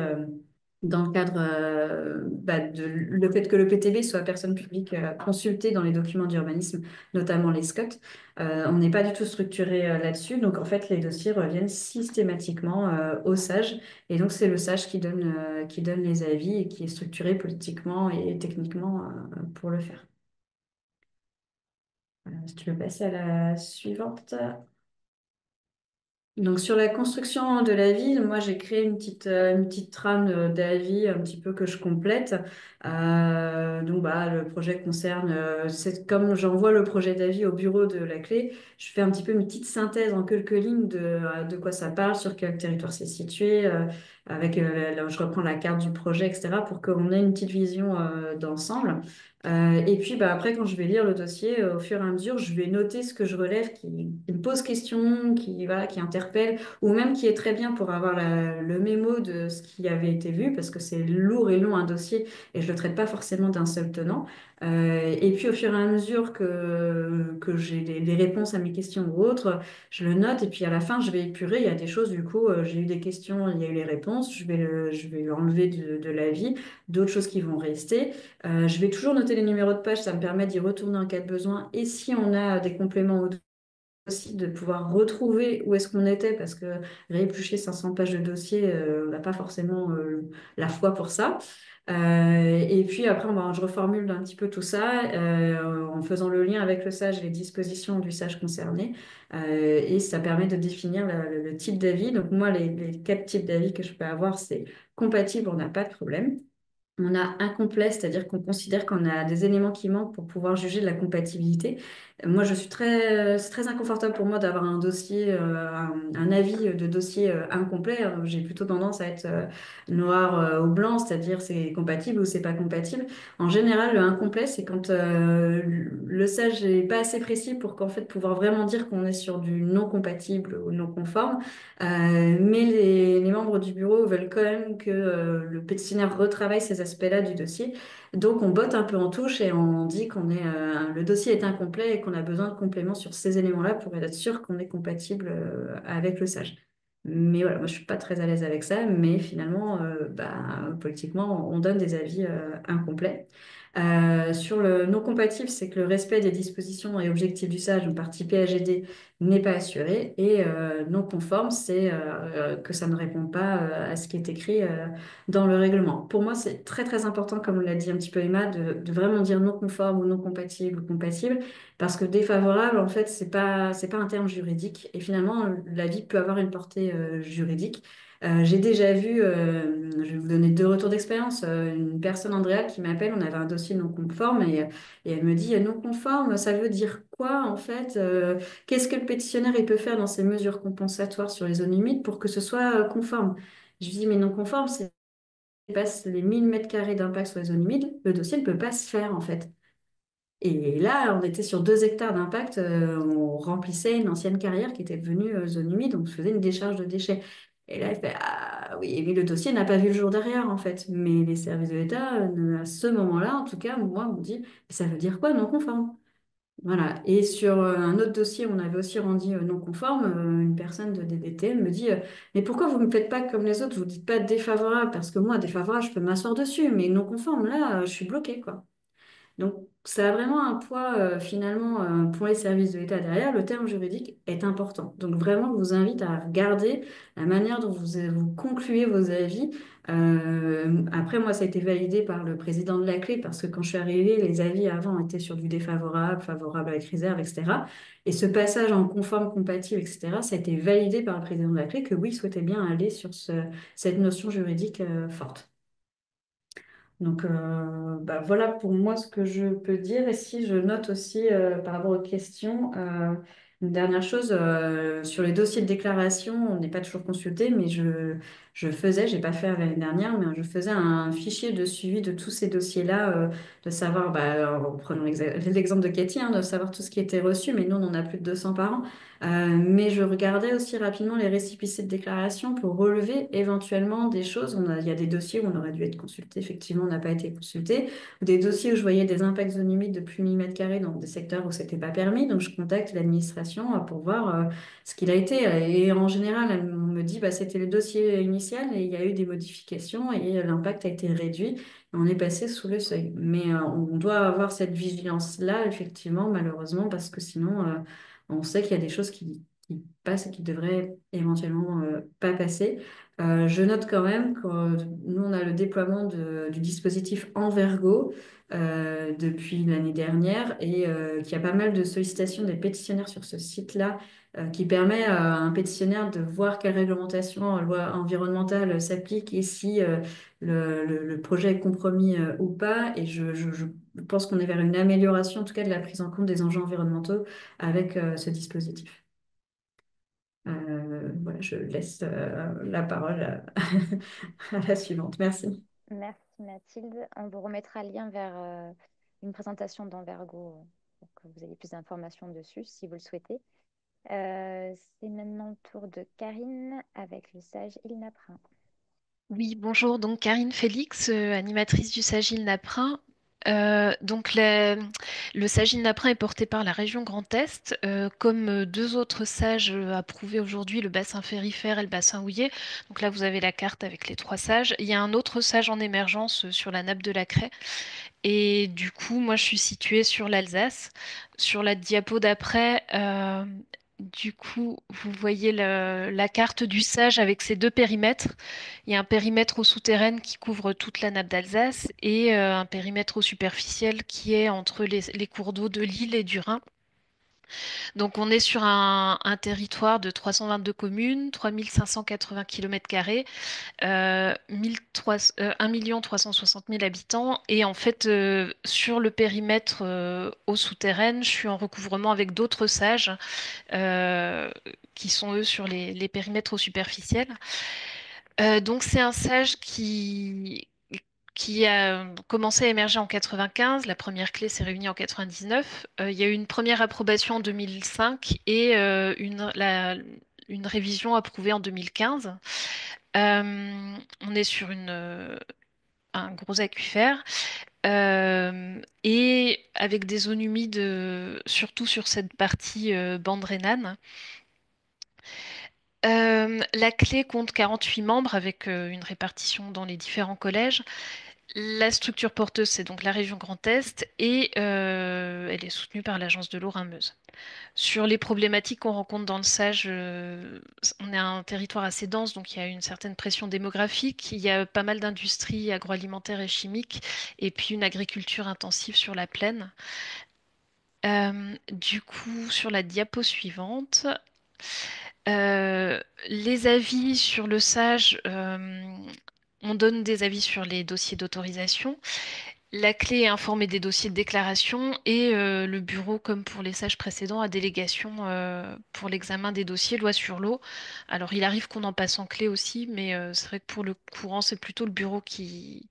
dans le cadre de le fait que l'EPTB soit personne publique consultée dans les documents d'urbanisme, notamment les SCOT. On n'est pas du tout structuré là-dessus, donc en fait, les dossiers reviennent systématiquement au SAGE. Et donc, c'est le sage qui donne les avis et qui est structuré politiquement et techniquement pour le faire. Voilà, si tu veux passer à la suivante. Donc, sur la construction de la ville, moi, j'ai créé une petite trame d'avis un petit peu que je complète. Le projet concerne, c'est comme j'envoie le projet d'avis au bureau de la clé, je fais un petit peu une petite synthèse en quelques lignes de quoi ça parle, sur quel territoire c'est situé, je reprends la carte du projet, etc., pour qu'on ait une petite vision d'ensemble. Et puis après, quand je vais lire le dossier, au fur et à mesure, je vais noter ce que je relève qui me pose question, qui interpelle, ou même qui est très bien pour avoir le mémo de ce qui avait été vu, parce que c'est lourd et long un dossier, et je ne le traite pas forcément d'un seul tenant. Et puis au fur et à mesure que j'ai les réponses à mes questions ou autres, je le note, et puis à la fin, je vais épurer. Il y a des choses, du coup, j'ai eu des questions, il y a eu les réponses, je vais enlever de l'avis, d'autres choses qui vont rester. Je vais toujours noter les numéros de page, ça me permet d'y retourner en cas de besoin. Et si on a des compléments aussi, de pouvoir retrouver où est-ce qu'on était, parce que rééplucher 500 pages de dossier, on n'a pas forcément la foi pour ça. Et puis après, je reformule un petit peu tout ça en faisant le lien avec le sage et les dispositions du sage concerné. Et ça permet de définir le type d'avis. Donc moi, les 4 types d'avis que je peux avoir, c'est compatible, on n'a pas de problème. on a incomplet, c'est-à-dire qu'on considère qu'on a des éléments qui manquent pour pouvoir juger de la compatibilité. Moi, c'est très inconfortable pour moi d'avoir un dossier, un avis de dossier incomplet. J'ai plutôt tendance à être noir ou blanc, c'est-à-dire c'est compatible ou c'est pas compatible. En général, le incomplet, c'est quand le sage n'est pas assez précis pour qu'en fait pouvoir vraiment dire qu'on est sur du non compatible ou non conforme. Mais les membres du bureau veulent quand même que le pétitionnaire retravaille ces aspects-là du dossier. Donc, on botte un peu en touche et on dit le dossier est incomplet et qu'on a besoin de compléments sur ces éléments-là pour être sûr qu'on est compatible avec le sage. Mais voilà, moi, je suis pas très à l'aise avec ça, mais finalement, politiquement, on donne des avis incomplets. Sur le non compatible, c'est que le respect des dispositions et objectifs du sage, donc partie PAGD, n'est pas assuré. Et non conforme, c'est que ça ne répond pas à ce qui est écrit dans le règlement. Pour moi, c'est très très important, comme l'a dit un petit peu Emma, de vraiment dire non conforme ou non compatible ou compatible, parce que défavorable, en fait, c'est pas un terme juridique. Et finalement, l'avis peut avoir une portée juridique. J'ai déjà vu, je vais vous donner deux retours d'expérience, une personne, Andrea, qui m'appelle, on avait un dossier non conforme et elle me dit non conforme, ça veut dire quoi en fait? Qu'est-ce que le pétitionnaire il peut faire dans ses mesures compensatoires sur les zones humides pour que ce soit conforme? Je lui dis mais non conforme, c'est dépasse les 1000 mètres carrés d'impact sur les zones humides, le dossier ne peut pas se faire en fait. Et là, on était sur 2 hectares d'impact, on remplissait une ancienne carrière qui était devenue zone humide, donc on faisait une décharge de déchets. Et là, il fait, ah oui, mais le dossier n'a pas vu le jour derrière, en fait. Mais les services de l'État, à ce moment-là, en tout cas, moi, on me dit, ça veut dire quoi non conforme? Voilà. Et sur un autre dossier, on avait aussi rendu non conforme, une personne de DDT me dit, mais pourquoi vous ne me faites pas comme les autres, vous ne dites pas défavorable, parce que moi, défavorable, je peux m'asseoir dessus, mais non conforme, là, je suis bloquée, quoi. Donc, ça a vraiment un poids finalement pour les services de l'État derrière. Le terme juridique est important. Donc, vraiment, je vous invite à regarder la manière dont vous concluez vos avis. Après, moi, ça a été validé par le président de la clé parce que quand je suis arrivée, les avis avant étaient sur du défavorable, favorable avec réserve, etc. Et ce passage en conforme, compatible, etc., ça a été validé par le président de la clé que oui, il souhaitait bien aller sur cette notion juridique forte. Donc voilà pour moi ce que je peux dire. Et si je note aussi par rapport aux questions, une dernière chose, sur les dossiers de déclaration, on n'est pas toujours consulté, mais je faisais, j'ai pas fait l'année dernière, mais je faisais un fichier de suivi de tous ces dossiers-là, de savoir, en prenant l'exemple de Cathy, hein, de savoir tout ce qui était reçu, mais nous on en a plus de 200 par an. Mais je regardais aussi rapidement les récépissés de déclaration pour relever éventuellement des choses. Il y a des dossiers où on aurait dû être consulté, effectivement, on n'a pas été consulté. Ou des dossiers où je voyais des impacts zones humides de plus de 1000 mètres carrés dans des secteurs où c'était pas permis. Donc je contacte l'administration pour voir ce qu'il a été. Et en général, on me dit bah, c'était le dossier initial et il y a eu des modifications et l'impact a été réduit. Et on est passé sous le seuil. Mais on doit avoir cette vigilance-là, effectivement, malheureusement, parce que sinon on sait qu'il y a des choses qui passent et qui devraient éventuellement pas passer. Je note quand même que nous, on a le déploiement du dispositif Envergo depuis l'année dernière et qu'il y a pas mal de sollicitations des pétitionnaires sur ce site-là qui permet à un pétitionnaire de voir quelle réglementation, loi environnementale s'applique et si le projet est compromis ou pas. Et je pense qu'on est vers une amélioration, en tout cas, de la prise en compte des enjeux environnementaux avec ce dispositif. Voilà, je laisse la parole à la suivante. Merci. Merci Mathilde. On vous remettra le lien vers une présentation d'Envergo pour que vous ayez plus d'informations dessus si vous le souhaitez. C'est maintenant le tour de Karine avec le sage Ilnaprin. Oui, bonjour, donc Karine Félix, animatrice du Sagil Naprin. Le Sagil Naprin est porté par la région Grand Est, comme deux autres sages approuvés aujourd'hui, le bassin Ferrifère et le bassin Houillet. Donc là, vous avez la carte avec les trois sages. Il y a un autre sage en émergence sur la nappe de la Craie. Et du coup, moi, je suis située sur l'Alsace. Sur la diapo d'après, du coup, vous voyez la carte du sage avec ses deux périmètres. Il y a un périmètre eau souterraine qui couvre toute la nappe d'Alsace et un périmètre eau superficielle qui est entre les cours d'eau de l'Isle et du Rhin. Donc on est sur un territoire de 322 communes, 3580 km², 1 360 000 habitants. Et en fait, sur le périmètre eau souterraine, je suis en recouvrement avec d'autres sages euh, qui sont eux sur les périmètres eau superficielle. Donc c'est un sage qui a commencé à émerger en 95. La première clé s'est réunie en 99. Il y a eu une première approbation en 2005 et une révision approuvée en 2015. On est sur un gros aquifère et avec des zones humides, surtout sur cette partie bande rhénane. La clé compte 48 membres avec une répartition dans les différents collèges. La structure porteuse, c'est donc la région Grand Est et elle est soutenue par l'Agence de l'eau Rhin-Meuse. Sur les problématiques qu'on rencontre dans le Sage, on est un territoire assez dense, donc il y a une certaine pression démographique. Il y a pas mal d'industries agroalimentaires et chimiques, et puis une agriculture intensive sur la plaine. Du coup, sur la diapo suivante, les avis sur le Sage, on donne des avis sur les dossiers d'autorisation. La clé est informée des dossiers de déclaration et le bureau, comme pour les sages précédents, a délégation pour l'examen des dossiers loi sur l'eau. Alors, il arrive qu'on en passe en clé aussi, mais c'est vrai que pour le courant, c'est plutôt le bureau qui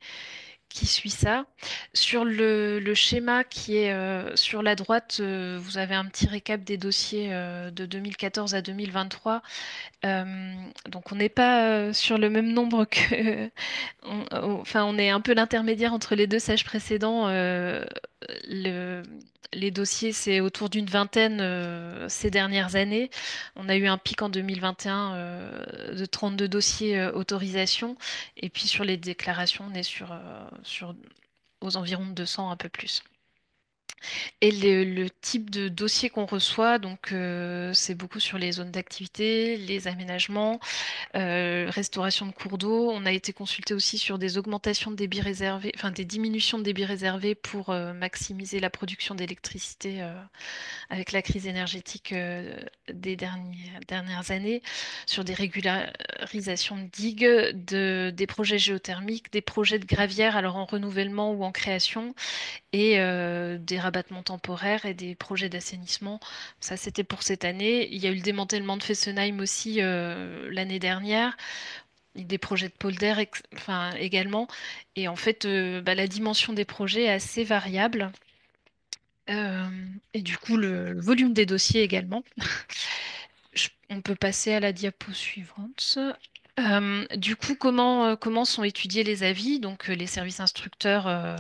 suit ça. Sur le schéma qui est sur la droite, vous avez un petit récap des dossiers de 2014 à 2023. Donc on n'est pas sur le même nombre que... enfin, on est un peu l'intermédiaire entre les deux sages précédents. Le- les dossiers, c'est autour d'une vingtaine ces dernières années. On a eu un pic en 2021 de 32 dossiers autorisation. Et puis sur les déclarations, on est sur aux environs de 200, un peu plus. Et le type de dossier qu'on reçoit, donc c'est beaucoup sur les zones d'activité, les aménagements, restauration de cours d'eau. On a été consulté aussi sur des augmentations de débit réservé, enfin des diminutions de débit réservé pour maximiser la production d'électricité avec la crise énergétique des dernières années, sur des régularisations de digues, des projets géothermiques, des projets de gravières, alors en renouvellement ou en création, et des rabattements temporaires et des projets d'assainissement. Ça, c'était pour cette année. Il y a eu le démantèlement de Fessenheim aussi l'année dernière, et des projets de polder enfin, également. Et en fait, bah, la dimension des projets est assez variable. Euh, et du coup, le volume des dossiers également. On peut passer à la diapo suivante. Du coup, comment sont étudiés les avis? Donc, les services instructeurs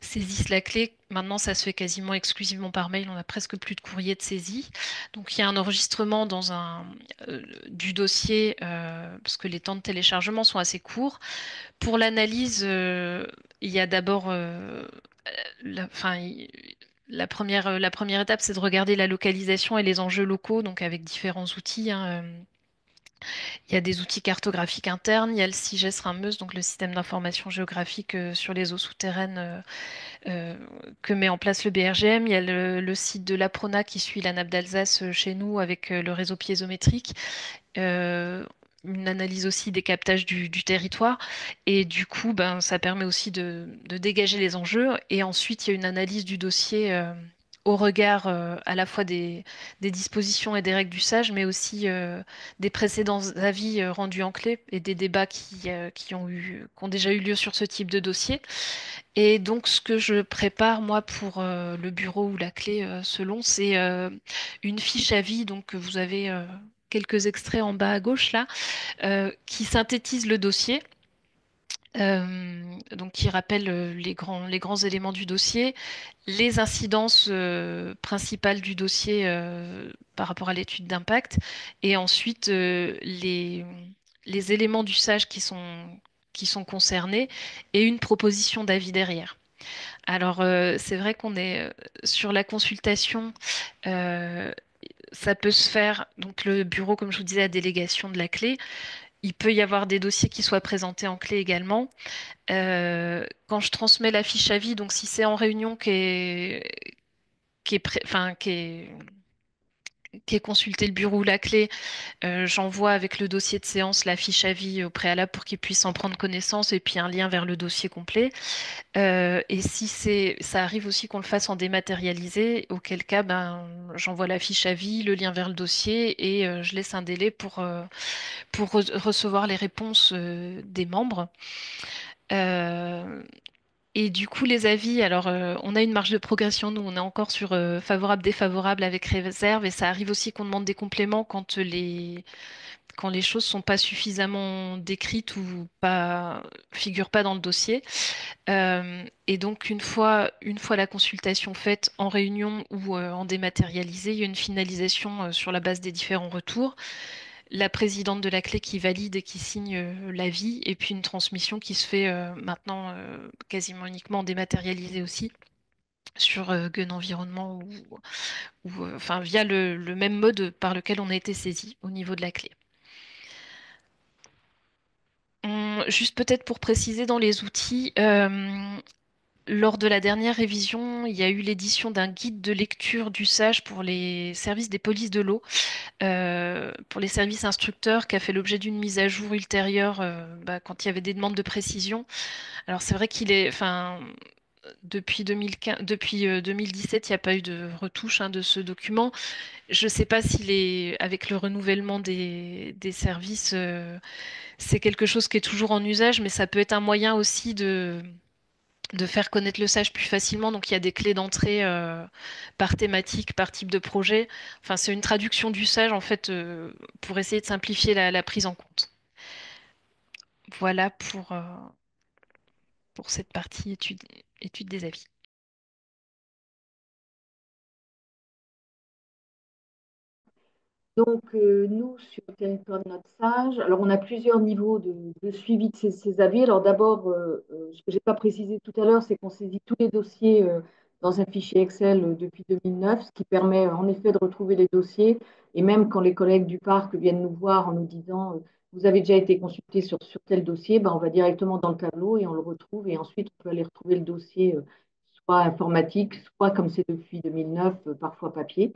saisissent la clé. Maintenant, ça se fait quasiment exclusivement par mail. On n'a presque plus de courrier de saisie. Donc, il y a un enregistrement du dossier parce que les temps de téléchargement sont assez courts. Pour l'analyse, il y a d'abord, enfin, la première étape, c'est de regarder la localisation et les enjeux locaux, donc avec différents outils, hein. Il y a des outils cartographiques internes, il y a le SIGES Rhin-Meuse, donc le système d'information géographique sur les eaux souterraines que met en place le BRGM. Il y a le site de l'APRONA qui suit la nappe d'Alsace chez nous avec le réseau piézométrique. Euh, une analyse aussi des captages du territoire. Et du coup, ben, ça permet aussi de dégager les enjeux. Et ensuite, il y a une analyse du dossier au regard à la fois des dispositions et des règles du SAGE, mais aussi des précédents avis rendus en clé et des débats qui ont déjà eu lieu sur ce type de dossier. Et donc, ce que je prépare, moi, pour le bureau ou la clé selon, c'est une fiche avis. Donc, vous avez quelques extraits en bas à gauche, là, qui synthétise le dossier. Donc, qui rappelle les grands éléments du dossier, les incidences principales du dossier par rapport à l'étude d'impact, et ensuite les éléments du SAGE qui sont concernés, et une proposition d'avis derrière. Alors, c'est vrai qu'on est sur la consultation, euh, ça peut se faire, donc le bureau, comme je vous disais, la délégation de la clé. Il peut y avoir des dossiers qui soient présentés en clé également. Quand je transmets la fiche avis, donc si c'est en réunion enfin, qu'ait consulté le bureau ou la clé, j'envoie avec le dossier de séance la fiche avis au préalable pour qu'ils puissent en prendre connaissance et puis un lien vers le dossier complet. Et si ça arrive aussi qu'on le fasse en dématérialisé, auquel cas, ben, j'envoie la fiche avis, le lien vers le dossier et je laisse un délai pour recevoir les réponses des membres. Euh, et du coup, les avis, alors on a une marge de progression, nous on est encore sur favorable, défavorable avec réserve, et ça arrive aussi qu'on demande des compléments quand les choses sont pas suffisamment décrites ou pas figurent pas dans le dossier. Et donc une fois la consultation faite en réunion ou en dématérialisé, il y a une finalisation sur la base des différents retours, la présidente de la clé qui valide et qui signe l'avis, et puis une transmission qui se fait maintenant quasiment uniquement dématérialisée aussi sur Gun Environnement enfin via le même mode par lequel on a été saisi au niveau de la clé. Juste peut-être pour préciser dans les outils, lors de la dernière révision, il y a eu l'édition d'un guide de lecture d'usage pour les services des polices de l'eau, pour les services instructeurs, qui a fait l'objet d'une mise à jour ultérieure quand il y avait des demandes de précision. Alors c'est vrai qu'il est, enfin, depuis 2015, depuis 2017, il n'y a pas eu de retouche de ce document. Je ne sais pas s'il est, avec le renouvellement des services, c'est quelque chose qui est toujours en usage, mais ça peut être un moyen aussi de faire connaître le sage plus facilement. Donc il y a des clés d'entrée par thématique, par type de projet. Enfin, c'est une traduction du sage en fait pour essayer de simplifier la prise en compte. Voilà pour cette partie étude des avis. Donc, nous, sur le territoire de notre sage, alors on a plusieurs niveaux de suivi de ces avis. Alors d'abord, ce que je n'ai pas précisé tout à l'heure, c'est qu'on saisit tous les dossiers dans un fichier Excel depuis 2009, ce qui permet en effet de retrouver les dossiers. Et même quand les collègues du parc viennent nous voir en nous disant vous avez déjà été consulté sur tel dossier, ben, on va directement dans le tableau et on le retrouve. Et ensuite, on peut aller retrouver le dossier soit informatique, soit comme c'est depuis 2009, parfois papier.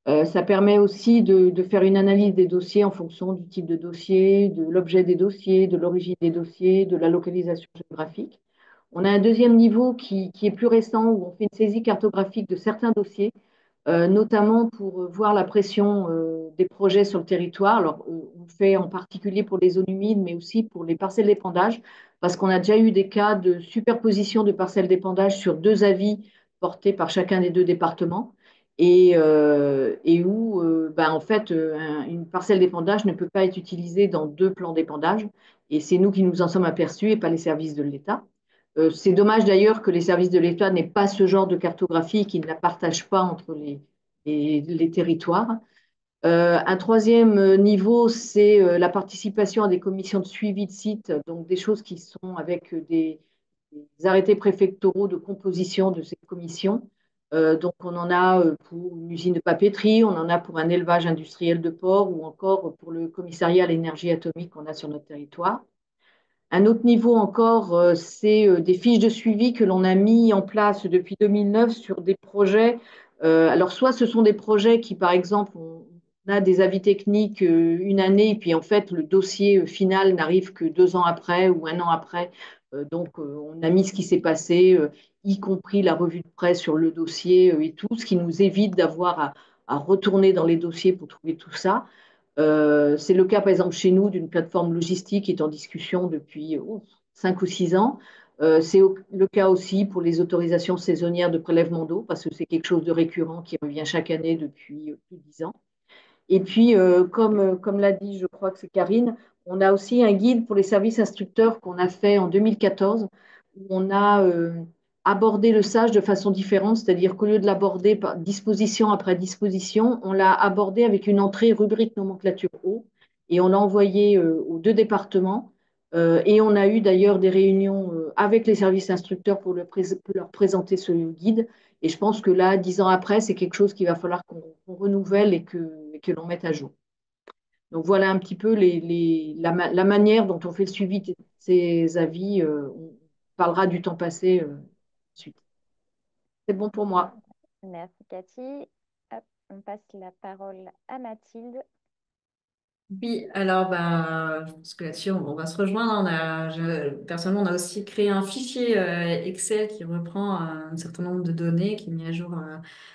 Ça permet aussi de faire une analyse des dossiers en fonction du type de dossier, de l'objet des dossiers, de l'origine des dossiers, de la localisation géographique. On a un deuxième niveau qui est plus récent où on fait une saisie cartographique de certains dossiers, notamment pour voir la pression des projets sur le territoire. Alors, on le fait en particulier pour les zones humides, mais aussi pour les parcelles d'épandage, parce qu'on a déjà eu des cas de superposition de parcelles d'épandage sur deux avis portés par chacun des deux départements, et où, ben, en fait, une parcelle d'épandage ne peut pas être utilisée dans deux plans d'épandage, et c'est nous qui nous en sommes aperçus et pas les services de l'État. C'est dommage d'ailleurs que les services de l'État n'aient pas ce genre de cartographie, qu'ils ne la partagent pas entre les territoires. Un troisième niveau, c'est la participation à des commissions de suivi de site, donc des choses qui sont avec des arrêtés préfectoraux de composition de ces commissions. Donc on en a pour une usine de papeterie, on en a pour un élevage industriel de porc ou encore pour le commissariat à l'énergie atomique qu'on a sur notre territoire. Un autre niveau encore, c'est des fiches de suivi que l'on a mis en place depuis 2009 sur des projets. Alors, soit ce sont des projets qui, par exemple, on a des avis techniques une année, et puis en fait, le dossier final n'arrive que 2 ans après ou un an après. Donc, on a mis ce qui s'est passé, y compris la revue de presse sur le dossier et tout, ce qui nous évite d'avoir à retourner dans les dossiers pour trouver tout ça. C'est le cas, par exemple, chez nous, d'une plateforme logistique qui est en discussion depuis 5 ou 6 ans. C'est le cas aussi pour les autorisations saisonnières de prélèvement d'eau, parce que c'est quelque chose de récurrent qui revient chaque année depuis plus de 10 ans. Et puis, comme l'a dit, je crois que c'est Karine, on a aussi un guide pour les services instructeurs qu'on a fait en 2014, où on a abordé le sage de façon différente, c'est-à-dire qu'au lieu de l'aborder par disposition après disposition, on l'a abordé avec une entrée rubrique nomenclature eau, et on l'a envoyé aux deux départements. Et on a eu d'ailleurs des réunions avec les services instructeurs pour leur présenter ce guide. Et je pense que là, 10 ans après, c'est quelque chose qu'il va falloir qu'on renouvelle et que l'on mette à jour. Donc voilà un petit peu la manière dont on fait le suivi de ces avis. On parlera du temps passé ensuite. C'est bon pour moi. Merci Cathy. Hop. on passe la parole à Mathilde. Oui, alors bah, je pense que là-dessus, on va se rejoindre. Personnellement, on a aussi créé un fichier Excel qui reprend un certain nombre de données qui est mis à jour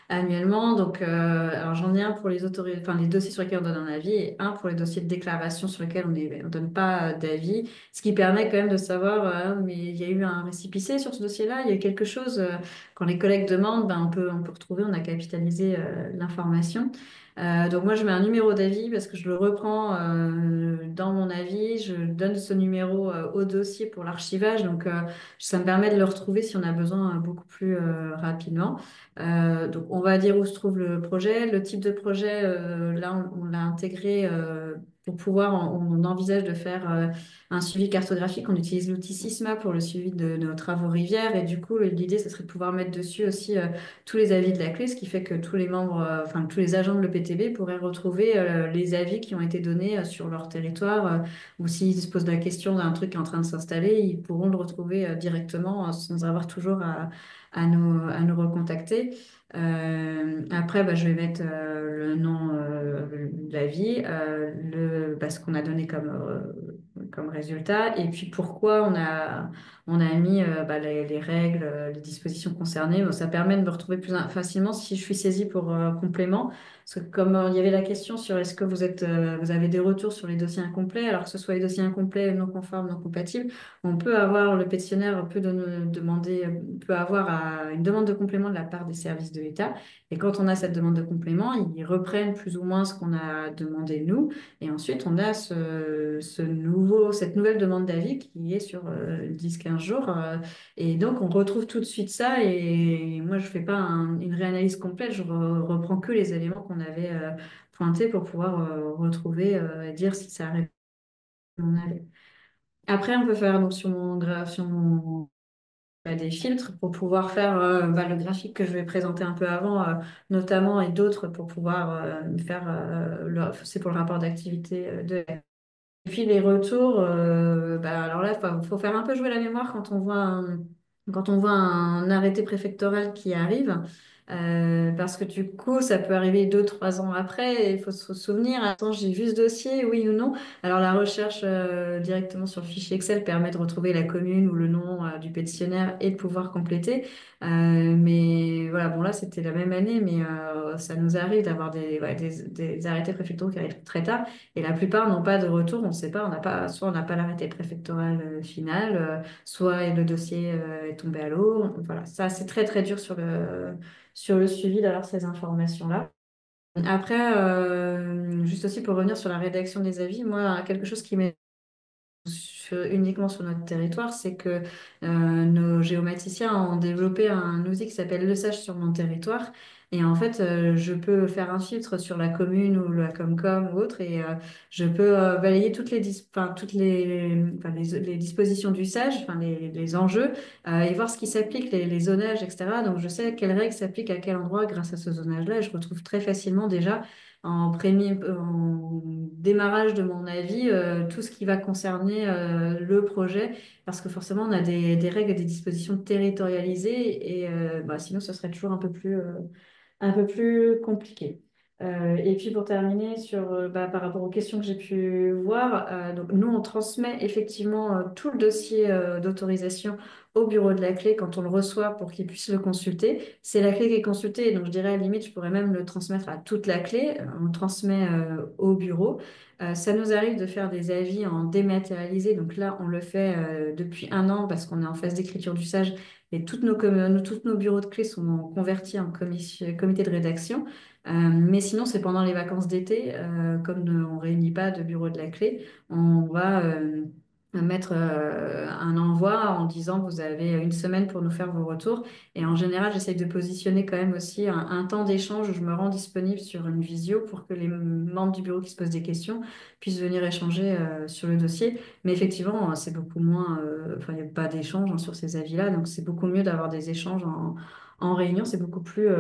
annuellement. Donc, alors j'en ai un pour enfin, les dossiers sur lesquels on donne un avis et un pour les dossiers de déclaration sur lesquels on donne pas d'avis. Ce qui permet quand même de savoir, mais il y a eu un récépissé sur ce dossier-là, il y a quelque chose. Quand les collègues demandent, ben, on peut retrouver, on a capitalisé l'information. Donc moi, je mets un numéro d'avis parce que je le reprends dans mon avis. Je donne ce numéro au dossier pour l'archivage. Donc ça me permet de le retrouver si on a besoin beaucoup plus rapidement. Donc on va dire où se trouve le projet. Le type de projet, là, on l'a intégré pour pouvoir, on envisage de faire un suivi cartographique. On utilise l'outil Sysma pour le suivi de nos travaux rivières. Et du coup, l'idée, ce serait de pouvoir mettre dessus aussi tous les avis de la clé, ce qui fait que tous les membres, enfin tous les agents de l'EPTB pourraient retrouver les avis qui ont été donnés sur leur territoire, ou s'ils se posent la question d'un truc qui est en train de s'installer, ils pourront le retrouver directement sans avoir toujours à nous recontacter. Après, bah, je vais mettre le nom de l'avis, ce qu'on a donné comme résultat, et puis pourquoi on a mis bah, les règles, les dispositions concernées. Bon, ça permet de me retrouver plus facilement si je suis saisie pour complément. Parce que comme il y avait la question sur est-ce que vous avez des retours sur les dossiers incomplets, alors que ce soit les dossiers incomplets, non conformes, non compatibles, on peut avoir, le pétitionnaire peut avoir une demande de complément de la part des services de l'État. Et quand on a cette demande de complément, ils reprennent plus ou moins ce qu'on a demandé nous. Et ensuite, on a cette nouvelle demande d'avis qui est sur 10-15 jours. Et donc, on retrouve tout de suite ça. Et moi, je ne fais pas une réanalyse complète. Je reprends que les éléments qu'on avait pointés pour pouvoir retrouver et dire si ça arrive. Après, on peut faire donc, des filtres pour pouvoir faire le graphique que je vais présenter un peu avant, notamment, et d'autres pour pouvoir faire. C'est pour le rapport d'activité et puis les retours, alors là, faut faire un peu jouer la mémoire quand on voit un arrêté préfectoral qui arrive, parce que du coup, ça peut arriver 2, 3 ans après, et il faut se souvenir, attends, j'ai vu ce dossier, oui ou non. Alors la recherche directement sur le fichier Excel permet de retrouver la commune ou le nom du pétitionnaire et de pouvoir compléter. Mais voilà, bon là, c'était la même année, mais ça nous arrive d'avoir des arrêtés préfectoraux qui arrivent très tard. Et la plupart n'ont pas de retour, on ne sait pas, soit on n'a pas l'arrêté préfectoral final, soit le dossier est tombé à l'eau. Voilà, ça c'est très très dur sur le suivi d'avoir ces informations-là. Après, juste aussi pour revenir sur la rédaction des avis, moi, quelque chose qui m'est uniquement sur notre territoire, c'est que nos géomaticiens ont développé un outil qui s'appelle Le Sage sur mon territoire. Et en fait, je peux faire un filtre sur la commune ou la Comcom ou autre, et je peux balayer les dispositions du Sage, enfin, les enjeux, et voir ce qui s'applique, les zonages, etc. Donc, je sais quelles règles s'appliquent à quel endroit grâce à ce zonage-là, et je retrouve très facilement déjà en démarrage de mon avis, tout ce qui va concerner le projet, parce que forcément, on a des règles et des dispositions territorialisées, et sinon, ce serait toujours un peu plus compliqué. Et puis pour terminer par rapport aux questions que j'ai pu voir, donc nous on transmet effectivement tout le dossier d'autorisation au bureau de la clé quand on le reçoit pour qu'il puisse le consulter. C'est la clé qui est consultée, donc je dirais à la limite je pourrais même le transmettre à toute la clé. On le transmet au bureau. Ça nous arrive de faire des avis en dématérialisé, donc là on le fait depuis 1 an parce qu'on est en phase d'écriture du SAGE et tous nos bureaux de clés sont convertis en comité de rédaction. Mais sinon, c'est pendant les vacances d'été, comme on ne réunit pas de bureau de la clé, on va mettre un envoi en disant vous avez 1 semaine pour nous faire vos retours. Et en général, j'essaye de positionner quand même aussi un temps d'échange où je me rends disponible sur une visio pour que les membres du bureau qui se posent des questions puissent venir échanger sur le dossier. Mais effectivement, c'est beaucoup moins, enfin, il n'y a pas d'échange sur ces avis-là, donc c'est beaucoup mieux d'avoir des échanges en réunion, c'est beaucoup plus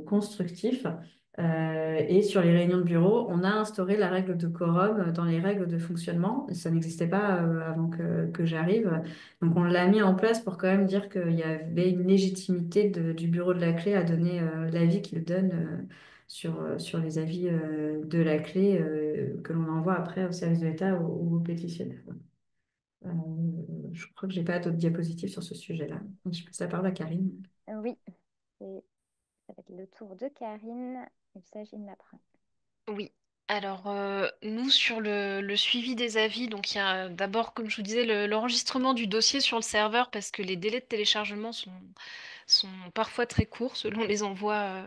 constructif. Et sur les réunions de bureau, on a instauré la règle de quorum dans les règles de fonctionnement. Ça n'existait pas avant que j'arrive. Donc on l'a mis en place pour quand même dire qu'il y avait une légitimité du bureau de la clé à donner l'avis qu'il donne sur les avis de la clé que l'on envoie après au service de l'État ou aux pétitionnaires. Euh, je crois que j'ai pas d'autres diapositives sur ce sujet-là. Donc, je passe la parole à Karine. Oui, ça va être le tour de Karine. Il s'agit de l'apprendre. Oui. Alors, nous, sur le suivi des avis, donc il y a d'abord, comme je vous disais, l'enregistrement du dossier sur le serveur parce que les délais de téléchargement sont parfois très courts selon les envois,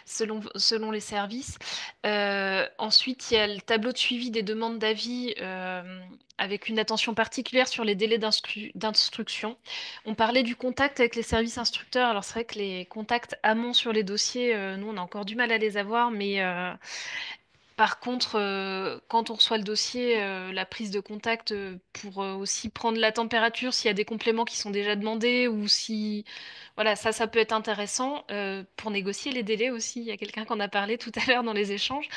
selon les services. Ensuite, il y a le tableau de suivi des demandes d'avis avec une attention particulière sur les délais d'instruction. On parlait du contact avec les services instructeurs. Alors, c'est vrai que les contacts amont sur les dossiers, nous, on a encore du mal à les avoir, mais par contre, quand on reçoit le dossier, la prise de contact pour aussi prendre la température, s'il y a des compléments qui sont déjà demandés ou si... Voilà, ça peut être intéressant pour négocier les délais aussi. Il y a quelqu'un qu'on a parlé tout à l'heure dans les échanges.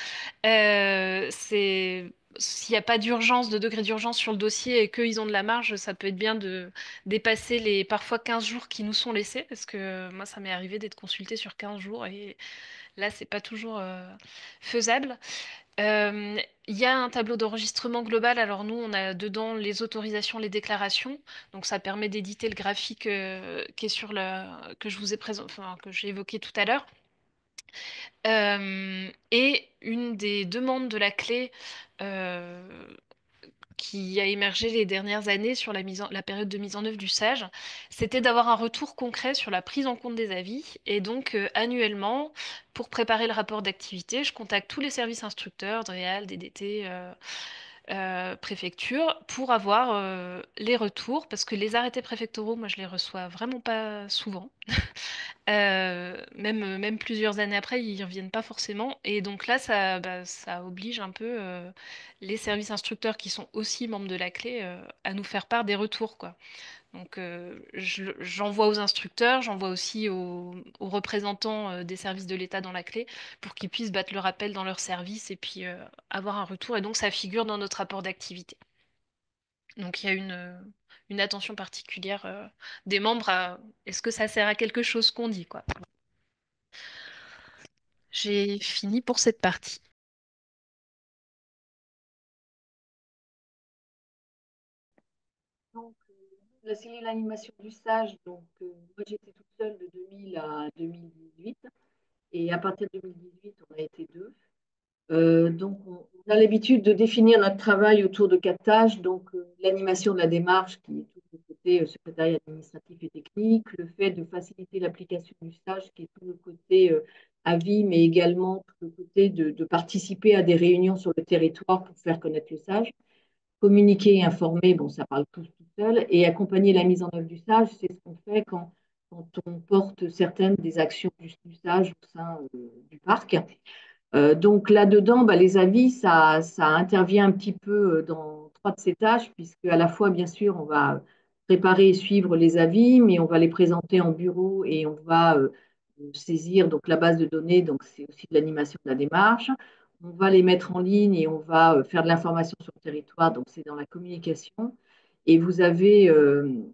S'il n'y a pas d'urgence, de degré d'urgence sur le dossier et qu'ils ont de la marge, ça peut être bien de dépasser les parfois 15 jours qui nous sont laissés parce que moi, ça m'est arrivé d'être consultée sur 15 jours et là, c'est pas toujours faisable. Euh, Il y a un tableau d'enregistrement global. Alors nous, on a dedans les autorisations, les déclarations. Donc ça permet d'éditer le graphique qui est sur que je vous ai enfin, que j'ai évoqué tout à l'heure. Et une des demandes de la clé euh, qui a émergé les dernières années sur la période de mise en œuvre du SAGE, c'était d'avoir un retour concret sur la prise en compte des avis. Et donc, annuellement, pour préparer le rapport d'activité, je contacte tous les services instructeurs, DREAL, DDT, préfecture, pour avoir les retours, parce que les arrêtés préfectoraux, moi, je les reçois vraiment pas souvent. Même plusieurs années après, ils ne reviennent pas forcément. Et donc là, ça oblige un peu les services instructeurs qui sont aussi membres de la clé à nous faire part des retours, quoi. Donc j'envoie aux instructeurs, j'envoie aussi aux représentants des services de l'État dans la clé pour qu'ils puissent battre le rappel dans leur service et puis avoir un retour. Et donc ça figure dans notre rapport d'activité. Donc il y a une attention particulière des membres à est-ce que ça sert à quelque chose qu'on dit, quoi. J'ai fini pour cette partie. Donc, la cellule d'animation du stage, donc moi j'étais toute seule de 2000 à 2018 et à partir de 2018 on a été deux. Donc on a l'habitude de définir notre travail autour de quatre tâches, donc l'animation de la démarche qui est tout le côté secrétariat administratif et technique, le fait de faciliter l'application du stage qui est tout le côté avis, mais également tout le côté de participer à des réunions sur le territoire pour faire connaître le stage. Communiquer et informer, bon, ça parle tout seul, et accompagner la mise en œuvre du stage, c'est ce qu'on fait quand on porte certaines des actions du stage au sein du parc. Donc là-dedans, bah, les avis, ça intervient un petit peu dans trois de ces tâches, puisque à la fois, bien sûr, on va préparer et suivre les avis, mais on va les présenter en bureau et on va saisir donc la base de données, donc c'est aussi de l'animation de la démarche. On va les mettre en ligne et on va faire de l'information sur le territoire, donc c'est dans la communication. Et vous avez,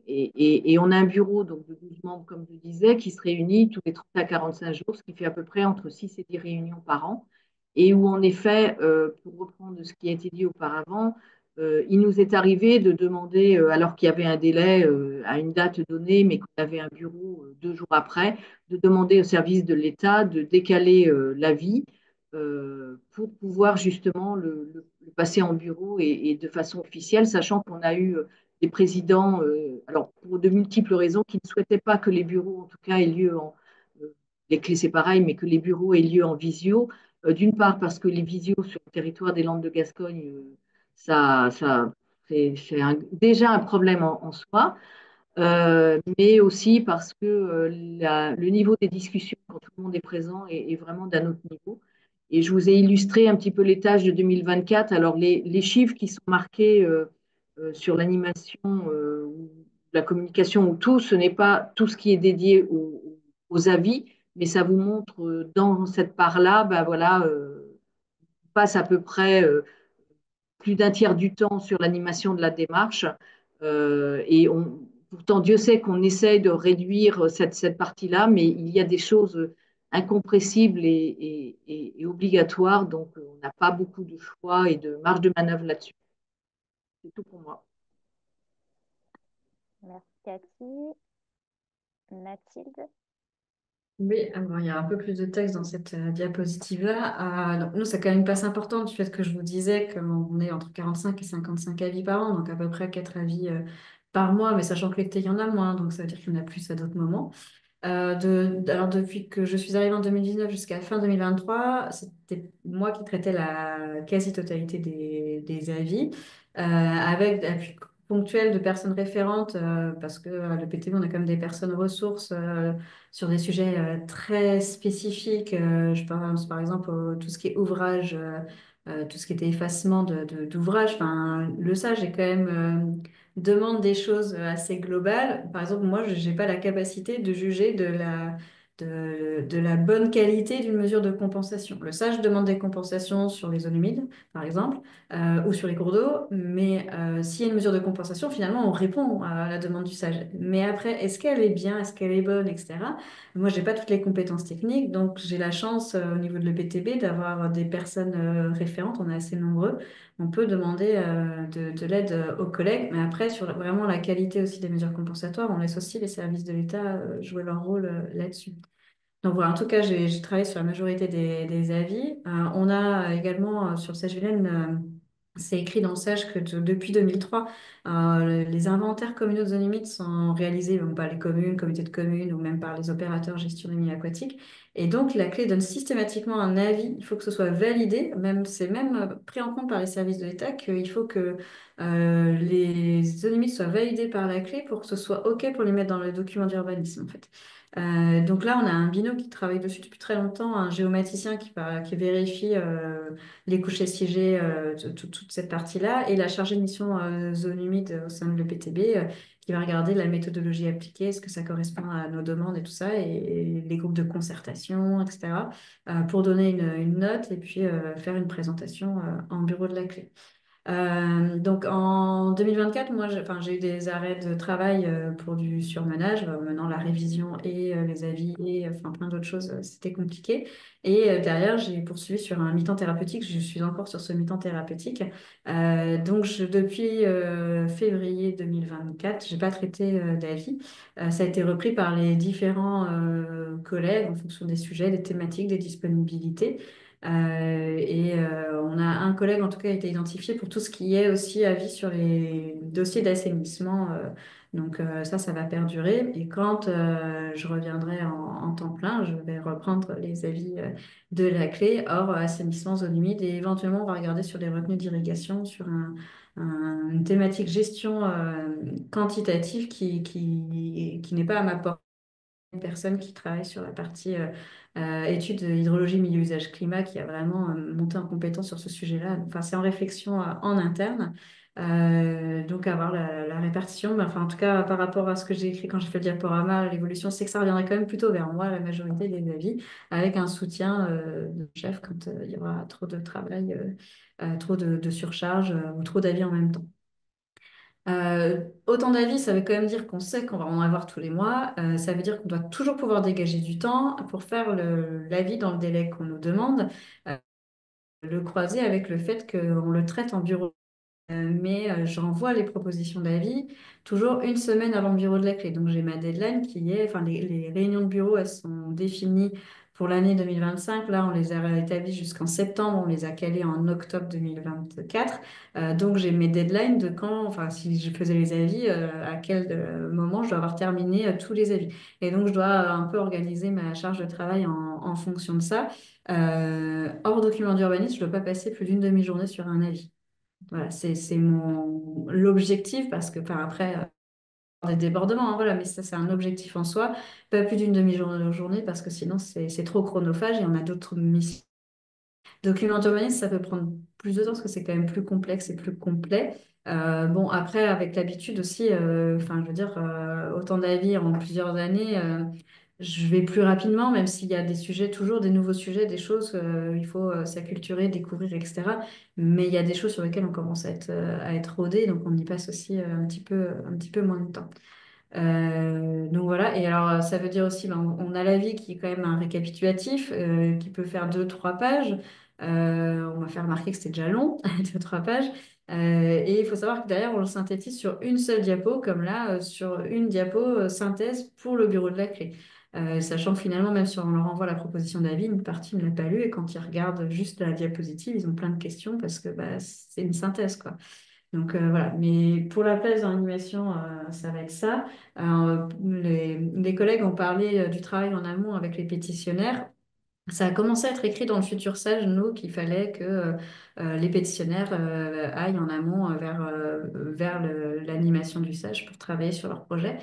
et on a un bureau donc, de 12 membres, comme je disais, qui se réunit tous les 30 à 45 jours, ce qui fait à peu près entre 6 et 10 réunions par an. Et où, en effet, pour reprendre ce qui a été dit auparavant, il nous est arrivé de demander, alors qu'il y avait un délai à une date donnée, mais qu'on avait un bureau 2 jours après, de demander au service de l'État de décaler l'avis pour pouvoir justement le passer en bureau et de façon officielle, sachant qu'on a eu des présidents, alors pour de multiples raisons, qui ne souhaitaient pas que les bureaux, en tout cas, aient lieu les clés c'est pareil, mais que les bureaux aient lieu en visio. D'une part parce que les visios sur le territoire des Landes de Gascogne, c'est déjà un problème en soi. Mais aussi parce que le niveau des discussions quand tout le monde est présent est vraiment d'un autre niveau. Et je vous ai illustré un petit peu les tâches de 2024. Alors, les chiffres qui sont marqués sur l'animation, la communication ou tout, ce n'est pas tout ce qui est dédié aux avis, mais ça vous montre dans cette part-là, ben voilà, on passe à peu près plus d'un tiers du temps sur l'animation de la démarche. Et pourtant, Dieu sait qu'on essaye de réduire cette partie-là, mais il y a des choses incompressible et obligatoire, donc on n'a pas beaucoup de choix et de marge de manœuvre là-dessus. C'est tout pour moi. Merci Cathy. Mathilde? Oui, alors, il y a un peu plus de texte dans cette diapositive-là. Donc, nous, c'est quand même une place importante du fait que je vous disais qu'on est entre 45 et 55 avis par an, donc à peu près 4 avis par mois, mais sachant que l'été, il y en a moins, donc ça veut dire qu'il y en a plus à d'autres moments. Alors, depuis que je suis arrivée en 2019 jusqu'à fin 2023, c'était moi qui traitais la quasi-totalité des avis, avec l'appui ponctuel de personnes référentes, parce que le PTB, on a quand même des personnes ressources sur des sujets très spécifiques. Je pense par exemple tout ce qui est ouvrage, tout ce qui était effacement d'ouvrages. Enfin, le sage est quand même demande des choses assez globales. Par exemple, moi, je n'ai pas la capacité de juger de la bonne qualité d'une mesure de compensation. Le sage demande des compensations sur les zones humides, par exemple, ou sur les cours d'eau, mais s'il y a une mesure de compensation, finalement, on répond à la demande du sage. Mais après, est-ce qu'elle est bien, est-ce qu'elle est bonne, etc. Moi, j'ai pas toutes les compétences techniques, donc j'ai la chance au niveau de l'EPTB d'avoir des personnes référentes, on est assez nombreux. On peut demander de l'aide aux collègues, mais après, sur vraiment la qualité aussi des mesures compensatoires, on laisse aussi les services de l'État jouer leur rôle là-dessus. Donc voilà, en tout cas, j'ai travaillé sur la majorité des avis. On a également sur le Sage-Vilaine, c'est écrit dans le Sage que depuis 2003, les inventaires communaux de zones humides sont réalisés bon, par les communes, comités de communes ou même par les opérateurs gestion des milieux aquatiques. Et donc, la clé donne systématiquement un avis. Il faut que ce soit validé, même, c'est même pris en compte par les services de l'État qu'il faut que les zones humides soient validées par la clé pour que ce soit OK pour les mettre dans le document d'urbanisme, en fait. Donc là, on a un binôme qui travaille dessus depuis très longtemps, un géomaticien qui vérifie les couches SIG, toute cette partie-là, et la chargée de mission zone humide au sein de l'EPTB, qui va regarder la méthodologie appliquée, est-ce que ça correspond à nos demandes et tout ça, et les groupes de concertation, etc., pour donner une note et puis faire une présentation en bureau de la clé. Donc en 2024, moi, j'ai eu des arrêts de travail pour du surmenage. Maintenant, la révision et les avis et enfin, plein d'autres choses, c'était compliqué. Et derrière, j'ai poursuivi sur un mi-temps thérapeutique. Je suis encore sur ce mi-temps thérapeutique. Donc, depuis février 2024, j'ai pas traité d'avis. Ça a été repris par les différents collègues en fonction des sujets, des thématiques, des disponibilités. On a un collègue, en tout cas, qui a été identifié pour tout ce qui est aussi avis sur les dossiers d'assainissement. Donc ça va perdurer. Et quand je reviendrai en temps plein, je vais reprendre les avis de la clé hors assainissement, zone humide. Et éventuellement, on va regarder sur les retenues d'irrigation, sur une thématique gestion quantitative qui n'est pas à ma portée, une personne qui travaille sur la partie études hydrologie, milieu, usage, climat, qui a vraiment monté en compétence sur ce sujet-là. Enfin, c'est en réflexion en interne. Donc, avoir la répartition. Mais enfin, en tout cas, par rapport à ce que j'ai écrit quand j'ai fait le diaporama, l'évolution, c'est que ça reviendrait quand même plutôt vers moi, la majorité des avis, avec un soutien de chef quand il y aura trop de travail, trop de surcharge ou trop d'avis en même temps. Autant d'avis, ça veut quand même dire qu'on sait qu'on va en avoir tous les mois. Ça veut dire qu'on doit toujours pouvoir dégager du temps pour faire l'avis dans le délai qu'on nous demande. Euh, le croiser avec le fait qu'on le traite en bureau. Mais j'envoie les propositions d'avis toujours une semaine avant le bureau de la clé. Donc j'ai ma deadline qui est, enfin les réunions de bureau, elles sont définies pour l'année 2025. Là, on les a établies jusqu'en septembre, on les a calées en octobre 2024. Donc j'ai mes deadlines de quand, enfin si je faisais les avis, à quel moment je dois avoir terminé tous les avis. Et donc je dois un peu organiser ma charge de travail en fonction de ça. Hors document d'urbanisme, je ne dois pas passer plus d'une demi-journée sur un avis. Voilà, c'est l'objectif parce que par après, des débordements, hein, voilà, mais ça, c'est un objectif en soi. Pas plus d'une demi-journée parce que sinon, c'est trop chronophage et on a d'autres missions. Document urbaniste, ça peut prendre plus de temps parce que c'est quand même plus complexe et plus complet. Bon, après, avec l'habitude aussi, enfin, je veux dire, autant d'avis en plusieurs années, je vais plus rapidement, même s'il y a des sujets, toujours des nouveaux sujets, des choses, il faut s'acculturer, découvrir, etc. Mais il y a des choses sur lesquelles on commence à être rodé, donc on y passe aussi un petit peu moins de temps. Donc voilà, et alors ça veut dire aussi, ben, on a l'avis qui est quand même un récapitulatif qui peut faire 2, 3 pages. On m'a fait remarquer que c'était déjà long, 2, 3 pages. Et il faut savoir que derrière, on le synthétise sur une seule diapo, comme là, sur une diapo synthèse pour le bureau de la clé. Sachant que finalement, même si on leur envoie la proposition d'avis, une partie ne l'a pas lu et quand ils regardent juste la diapositive, ils ont plein de questions parce que bah, c'est une synthèse, quoi. Donc voilà, mais pour la place dans l'animation, ça va être ça. Les collègues ont parlé du travail en amont avec les pétitionnaires. Ça a commencé à être écrit dans le futur sage, nous, qu'il fallait que les pétitionnaires aillent en amont vers l'animation du sage pour travailler sur leur projet.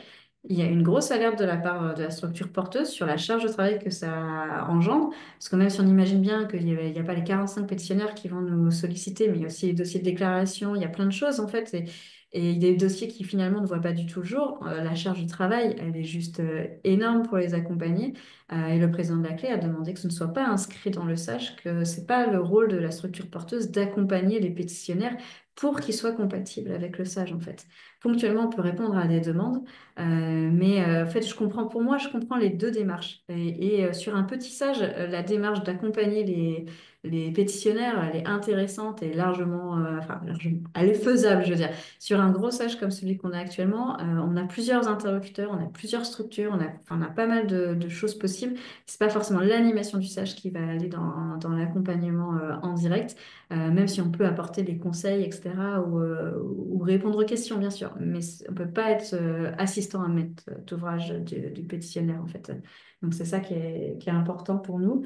Il y a une grosse alerte de la part de la structure porteuse sur la charge de travail que ça engendre. Parce que même si on imagine bien qu'il n'y a pas les 45 pétitionnaires qui vont nous solliciter, mais il y a aussi les dossiers de déclaration, il y a plein de choses en fait. Et il y a des dossiers qui finalement ne voient pas du tout le jour. La charge du travail, elle est juste énorme pour les accompagner. Et le président de la clé a demandé que ce ne soit pas inscrit dans le SAGE, que ce n'est pas le rôle de la structure porteuse d'accompagner les pétitionnaires pour qu'ils soient compatibles avec le SAGE en fait. Ponctuellement, on peut répondre à des demandes, mais en fait, pour moi, je comprends les deux démarches. Et sur un petit SAGE, la démarche d'accompagner les pétitionnaires, elle est intéressante et largement, elle est faisable, je veux dire. Sur un gros SAGE comme celui qu'on a actuellement, on a plusieurs interlocuteurs, on a plusieurs structures, on a pas mal de choses possibles. C'est pas forcément l'animation du SAGE qui va aller dans l'accompagnement en direct, même si on peut apporter des conseils, etc., ou répondre aux questions, bien sûr. Mais on peut pas être assistant à maître d'ouvrage du pétitionnaire, en fait. Donc c'est ça qui est important pour nous.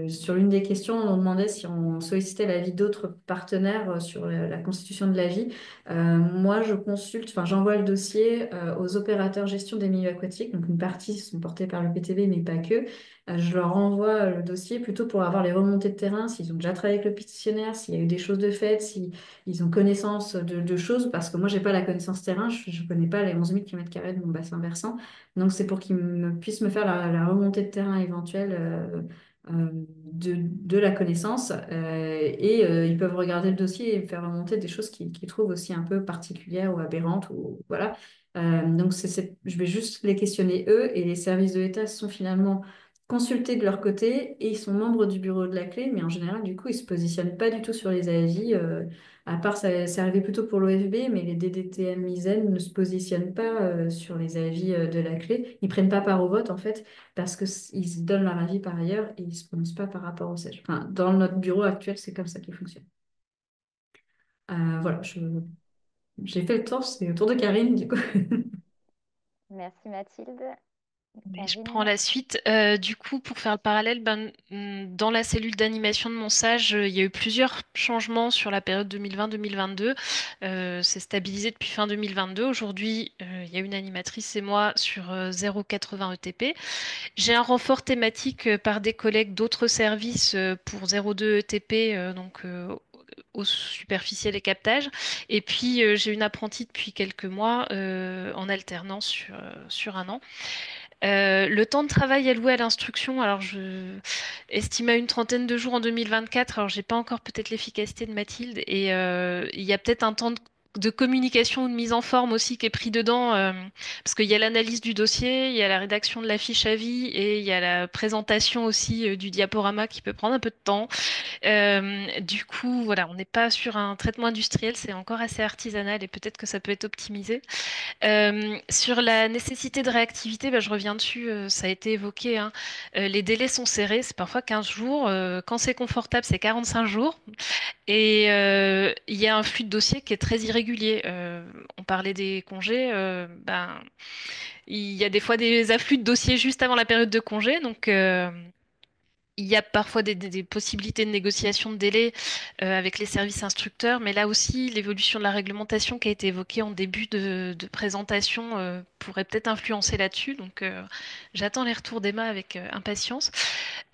Sur l'une des questions, on nous demandait si on sollicitait l'avis d'autres partenaires sur la constitution de l'avis. Moi, enfin, j'envoie le dossier aux opérateurs gestion des milieux aquatiques. Donc, une partie sont portés par le PTB, mais pas que. Je leur envoie le dossier plutôt pour avoir les remontées de terrain, s'ils ont déjà travaillé avec le pétitionnaire, s'il y a eu des choses de faites, s'ils ont connaissance de choses, parce que moi, j'ai pas la connaissance terrain, je connais pas les 11 000 km² de mon bassin versant. Donc, c'est pour qu'ils puissent me faire la remontée de terrain éventuelle de la connaissance ils peuvent regarder le dossier et faire remonter des choses qu'ils trouvent aussi un peu particulières ou aberrantes ou voilà. Donc je vais juste les questionner eux et les services de l'État sont finalement consultés de leur côté et ils sont membres du bureau de la clé, mais en général du coup ils se positionnent pas du tout sur les avis. À part, ça, c'est arrivé plutôt pour l'OFB, mais les DDTM ISEN ne se positionnent pas sur les avis de la clé. Ils prennent pas part au vote, en fait, parce qu'ils donnent leur avis par ailleurs et ils ne se prononcent pas par rapport au siège. Enfin, dans notre bureau actuel, c'est comme ça qu'il fonctionne. Voilà, j'ai fait le tour, c'est au tour de Karine, du coup. Merci Mathilde. Oui, je Karine. prends la suite. Du coup, pour faire le parallèle, dans la cellule d'animation de mon stage, il y a eu plusieurs changements sur la période 2020-2022. C'est stabilisé depuis fin 2022. Aujourd'hui, il y a une animatrice, c'est moi, sur 0,80 ETP. J'ai un renfort thématique par des collègues d'autres services pour 0,2 ETP, au superficiel et captage. Et puis, j'ai une apprentie depuis quelques mois en alternance sur un an. Le temps de travail alloué à l'instruction, alors je estime à une trentaine de jours en 2024. Alors j'ai pas encore peut-être l'efficacité de Mathilde et il y a peut-être un temps de communication ou de mise en forme aussi qui est pris dedans parce qu'il y a l'analyse du dossier, il y a la rédaction de la fiche avis et il y a la présentation aussi du diaporama qui peut prendre un peu de temps. Du coup, voilà, on n'est pas sur un traitement industriel, c'est encore assez artisanal et peut-être que ça peut être optimisé. Sur la nécessité de réactivité, bah, je reviens dessus, ça a été évoqué, hein. Les délais sont serrés, c'est parfois 15 jours. Quand c'est confortable, c'est 45 jours. Et il y a un flux de dossiers qui est très irrégulier. On parlait des congés, il y a des fois des afflux de dossiers juste avant la période de congé. Donc, il y a parfois des possibilités de négociation de délai avec les services instructeurs, mais là aussi, l'évolution de la réglementation qui a été évoquée en début de présentation pourrait peut-être influencer là-dessus. Donc, j'attends les retours d'Emma avec impatience.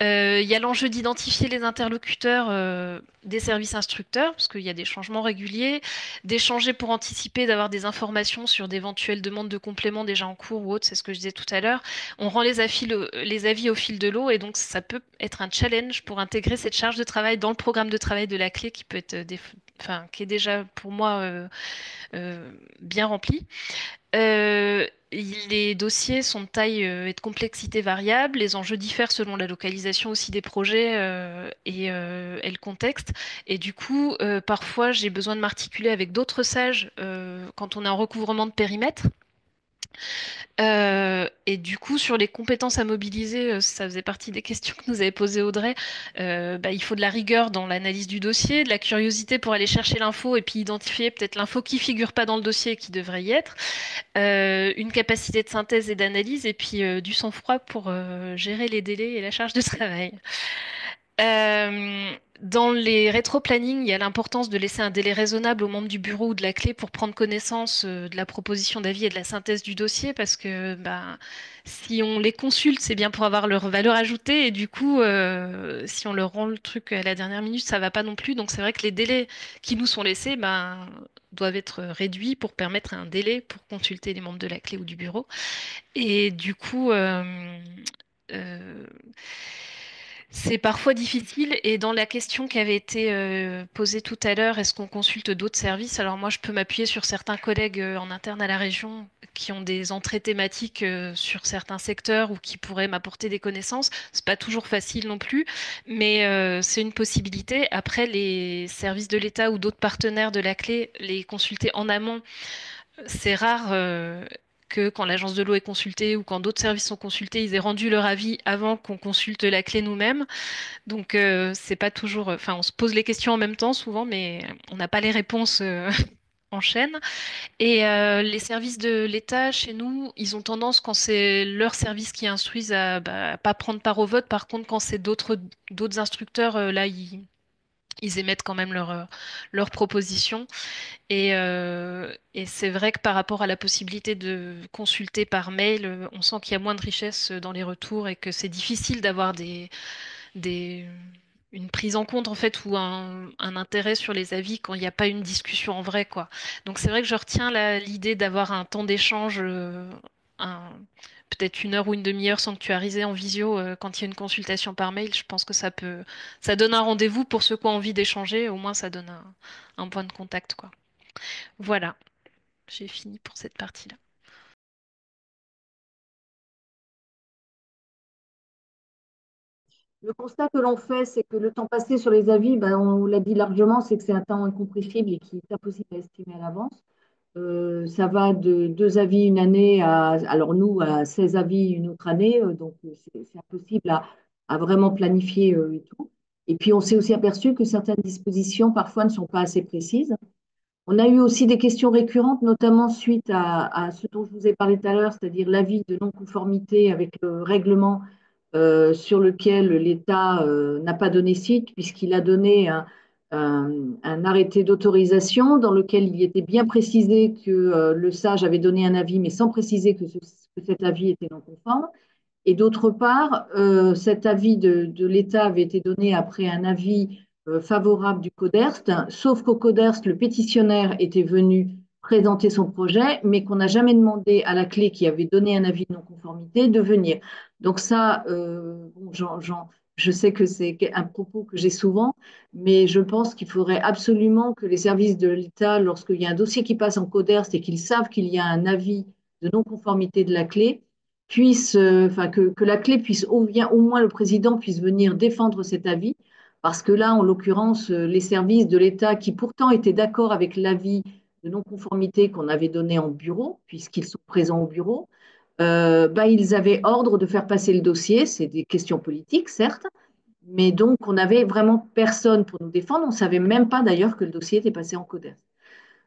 Il y a l'enjeu d'identifier les interlocuteurs des services instructeurs, parce qu'il y a des changements réguliers, d'échanger pour anticiper, d'avoir des informations sur d'éventuelles demandes de compléments déjà en cours ou autres, c'est ce que je disais tout à l'heure. On rend les avis au fil de l'eau et donc ça peut être un challenge pour intégrer cette charge de travail dans le programme de travail de la clé qui peut être enfin, qui est déjà pour moi bien rempli. Euh, les dossiers sont de taille et de complexité variables, les enjeux diffèrent selon la localisation aussi des projets et le contexte. Et du coup, parfois, j'ai besoin de m'articuler avec d'autres sages quand on est en recouvrement de périmètre. Et du coup, sur les compétences à mobiliser, ça faisait partie des questions que nous avait posées Audrey. Bah, il faut de la rigueur dans l'analyse du dossier, de la curiosité pour aller chercher l'info et puis identifier peut-être l'info qui figure pas dans le dossier et qui devrait y être, une capacité de synthèse et d'analyse et puis du sang-froid pour gérer les délais et la charge de travail. Euh, Dans les rétro-plannings, il y a l'importance de laisser un délai raisonnable aux membres du bureau ou de la clé pour prendre connaissance de la proposition d'avis et de la synthèse du dossier, parce que bah, si on les consulte, c'est bien pour avoir leur valeur ajoutée, et du coup, si on leur rend le truc à la dernière minute, ça va pas non plus. Donc c'est vrai que les délais qui nous sont laissés doivent être réduits pour permettre un délai pour consulter les membres de la clé ou du bureau. Et du coup, euh, c'est parfois difficile et dans la question qui avait été posée tout à l'heure, est-ce qu'on consulte d'autres services? Alors moi, je peux m'appuyer sur certains collègues en interne à la région qui ont des entrées thématiques sur certains secteurs ou qui pourraient m'apporter des connaissances. C'est pas toujours facile non plus, mais c'est une possibilité. Après, les services de l'État ou d'autres partenaires de la clé, les consulter en amont, c'est rare que quand l'agence de l'eau est consultée ou quand d'autres services sont consultés, ils aient rendu leur avis avant qu'on consulte la clé nous-mêmes. Donc c'est pas toujours. Enfin, on se pose les questions en même temps souvent, mais on n'a pas les réponses en chaîne. Et les services de l'État chez nous, ils ont tendance, quand c'est leur service qui instruisent, à pas prendre part au vote. Par contre, quand c'est d'autres instructeurs, là, ils émettent quand même leurs propositions. Et c'est vrai que par rapport à la possibilité de consulter par mail, on sent qu'il y a moins de richesse dans les retours et que c'est difficile d'avoir des, une prise en compte en fait ou un intérêt sur les avis quand il n'y a pas une discussion en vrai, quoi. Donc c'est vrai que je retiens l'idée d'avoir un temps d'échange, un- peut-être une heure ou une demi-heure sanctuarisée en visio quand il y a une consultation par mail. Je pense que ça donne un rendez-vous pour ceux qui ont envie d'échanger. Au moins ça donne un point de contact, quoi. Voilà, j'ai fini pour cette partie-là. Le constat que l'on fait, c'est que le temps passé sur les avis, ben, on l'a dit largement, c'est que c'est un temps incompressible et qui est impossible à estimer à l'avance. Ça va de 2 avis une année alors nous, à 16 avis une autre année, donc c'est impossible à vraiment planifier et tout. Et puis on s'est aussi aperçu que certaines dispositions parfois ne sont pas assez précises. On a eu aussi des questions récurrentes, notamment suite à ce dont je vous ai parlé tout à l'heure, c'est-à-dire l'avis de non-conformité avec le règlement sur lequel l'État n'a pas donné suite, puisqu'il a donné un arrêté d'autorisation dans lequel il y était bien précisé que le SAGE avait donné un avis, mais sans préciser que cet avis était non conforme. Et d'autre part, cet avis de l'État avait été donné après un avis favorable du CODERST, sauf qu'au CODERST, le pétitionnaire était venu présenter son projet, mais qu'on n'a jamais demandé à la clé qui avait donné un avis de non-conformité de venir. Donc ça, bon, je sais que c'est un propos que j'ai souvent, mais je pense qu'il faudrait absolument que les services de l'État, lorsqu'il y a un dossier qui passe en CODERST et qu'ils savent qu'il y a un avis de non-conformité de la clé, puisse, enfin, que la clé puisse, au moins le président puisse venir défendre cet avis, parce que là, en l'occurrence, les services de l'État qui pourtant étaient d'accord avec l'avis de non-conformité qu'on avait donné en bureau, puisqu'ils sont présents au bureau, bah, ils avaient ordre de faire passer le dossier. C'est des questions politiques, certes, mais donc on n'avait vraiment personne pour nous défendre. On ne savait même pas d'ailleurs que le dossier était passé en CODERS.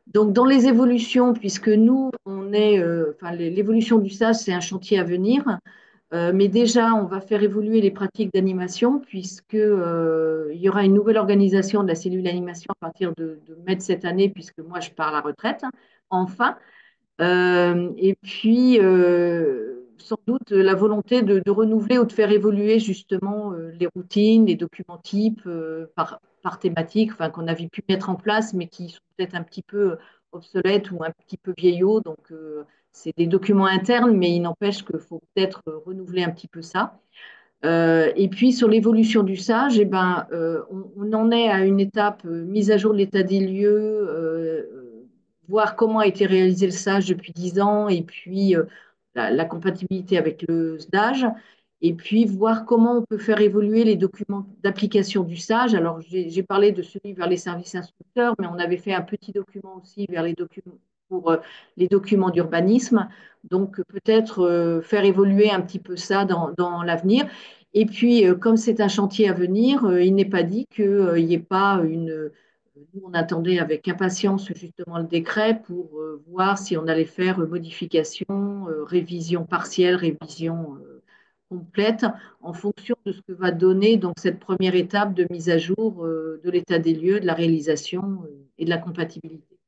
Donc, dans les évolutions, puisque nous, enfin, l'évolution du SAGE, c'est un chantier à venir, mais déjà, on va faire évoluer les pratiques d'animation, puisque il y aura une nouvelle organisation de la cellule d'animation à partir de mai de cette année, puisque moi, je pars à la retraite, enfin. Et puis, sans doute, la volonté de renouveler ou de faire évoluer justement les routines, les documents types par thématique, enfin, qu'on avait pu mettre en place, mais qui sont peut-être un petit peu obsolètes ou un petit peu vieillots. Donc, c'est des documents internes, mais il n'empêche qu'il faut peut-être renouveler un petit peu ça. Et puis sur l'évolution du sage, eh ben, on en est à une étape mise à jour de l'état des lieux, voir comment a été réalisé le sage depuis 10 ans, et puis la compatibilité avec le stage, et puis voir comment on peut faire évoluer les documents d'application du sage. Alors j'ai parlé de celui vers les services instructeurs, mais on avait fait un petit document aussi vers les documents pour les documents d'urbanisme. Donc peut-être faire évoluer un petit peu ça dans l'avenir. Et puis, comme c'est un chantier à venir, il n'est pas dit qu'il n'y ait pas une. Nous, on attendait avec impatience justement le décret pour voir si on allait faire modification, révision partielle, révision complète, en fonction de ce que va donner donc cette première étape de mise à jour de l'état des lieux, de la réalisation et de la compatibilité.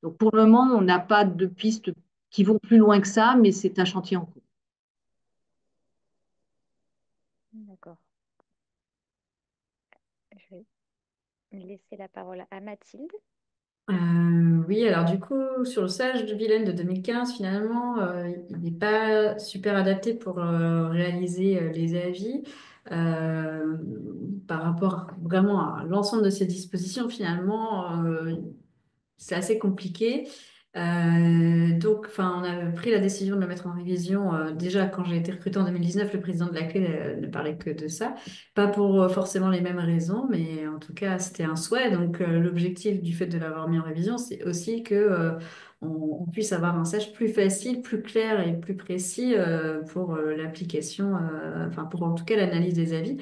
Donc, pour le moment, on n'a pas de pistes qui vont plus loin que ça, mais c'est un chantier en cours. D'accord. Je vais laisser la parole à Mathilde. Oui, alors du coup, sur le sage de Vilaine de 2015, finalement, il n'est pas super adapté pour réaliser les avis. Euh, Par rapport vraiment à l'ensemble de ces dispositions, finalement, c'est assez compliqué. Donc, enfin, on a pris la décision de le mettre en révision. Déjà, quand j'ai été recrutée en 2019, le président de la CLE ne parlait que de ça. Pas pour forcément les mêmes raisons, mais en tout cas, c'était un souhait. Donc, l'objectif du fait de l'avoir mis en révision, c'est aussi que on puisse avoir un stage plus facile, plus clair et plus précis pour l'application, enfin, pour en tout cas l'analyse des avis.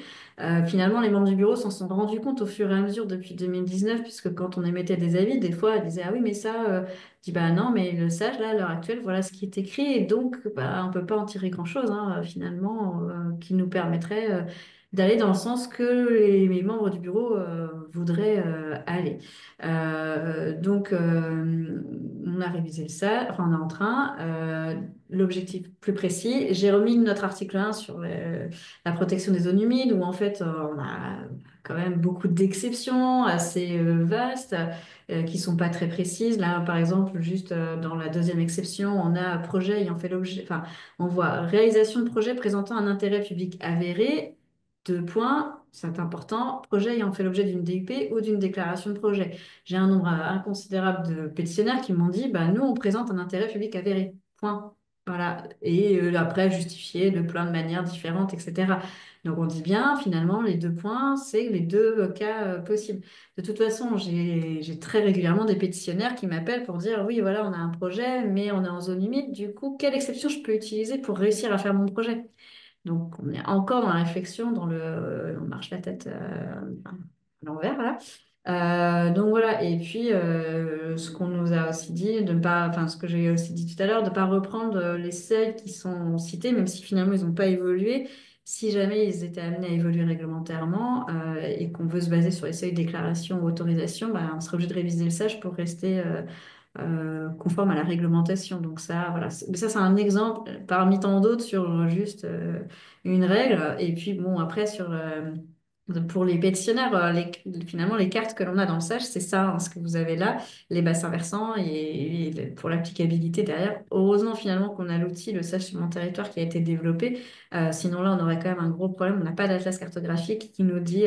Finalement, les membres du bureau s'en sont rendus compte au fur et à mesure depuis 2019, puisque quand on émettait des avis, des fois, ils disaient, ah oui, mais ça, je dis, bah non, mais le sage, là, à l'heure actuelle, voilà ce qui est écrit, et donc, bah, on ne peut pas en tirer grand-chose, hein, finalement, qui nous permettrait d'aller dans le sens que les membres du bureau voudraient aller. Donc, on a révisé ça, enfin, on est en train. L'objectif plus précis, j'ai remis notre article 1 sur la protection des zones humides, où en fait, on a quand même beaucoup d'exceptions assez vastes qui sont pas très précises. Là, par exemple, juste dans la deuxième exception, on a projet ayant fait l'objet, enfin, on voit réalisation de projet présentant un intérêt public avéré. Deux points, c'est important, projet ayant fait l'objet d'une DUP ou d'une déclaration de projet. J'ai un nombre inconsidérable de pétitionnaires qui m'ont dit, bah, nous, on présente un intérêt public avéré. Point. Voilà. Et après, justifier de plein de manières différentes, etc. Donc, on dit bien, finalement, les deux points, c'est les deux cas possibles. De toute façon, j'ai très régulièrement des pétitionnaires qui m'appellent pour dire, oui, voilà, on a un projet, mais on est en zone humide. Du coup, quelle exception je peux utiliser pour réussir à faire mon projet? Donc, on est encore dans la réflexion, on marche la tête à l'envers, voilà. Donc voilà, et puis ce qu'on nous a aussi dit, de ne pas, enfin ce que j'ai aussi dit tout à l'heure, de ne pas reprendre les seuils qui sont cités, même si finalement ils n'ont pas évolué. Si jamais ils étaient amenés à évoluer réglementairement et qu'on veut se baser sur les seuils de déclaration ou autorisation, bah, on serait obligé de réviser le sage pour rester conforme à la réglementation. Donc ça, voilà. Mais ça, c'est un exemple parmi tant d'autres sur juste une règle. Et puis, bon, après, pour les pétitionnaires, finalement, les cartes que l'on a dans le sage, c'est ça, hein, ce que vous avez là, les bassins versants et pour l'applicabilité derrière. Heureusement, finalement, qu'on a l'outil, le sage sur mon territoire qui a été développé. Sinon, là, on aurait quand même un gros problème. On n'a pas d'atlas cartographique qui nous dit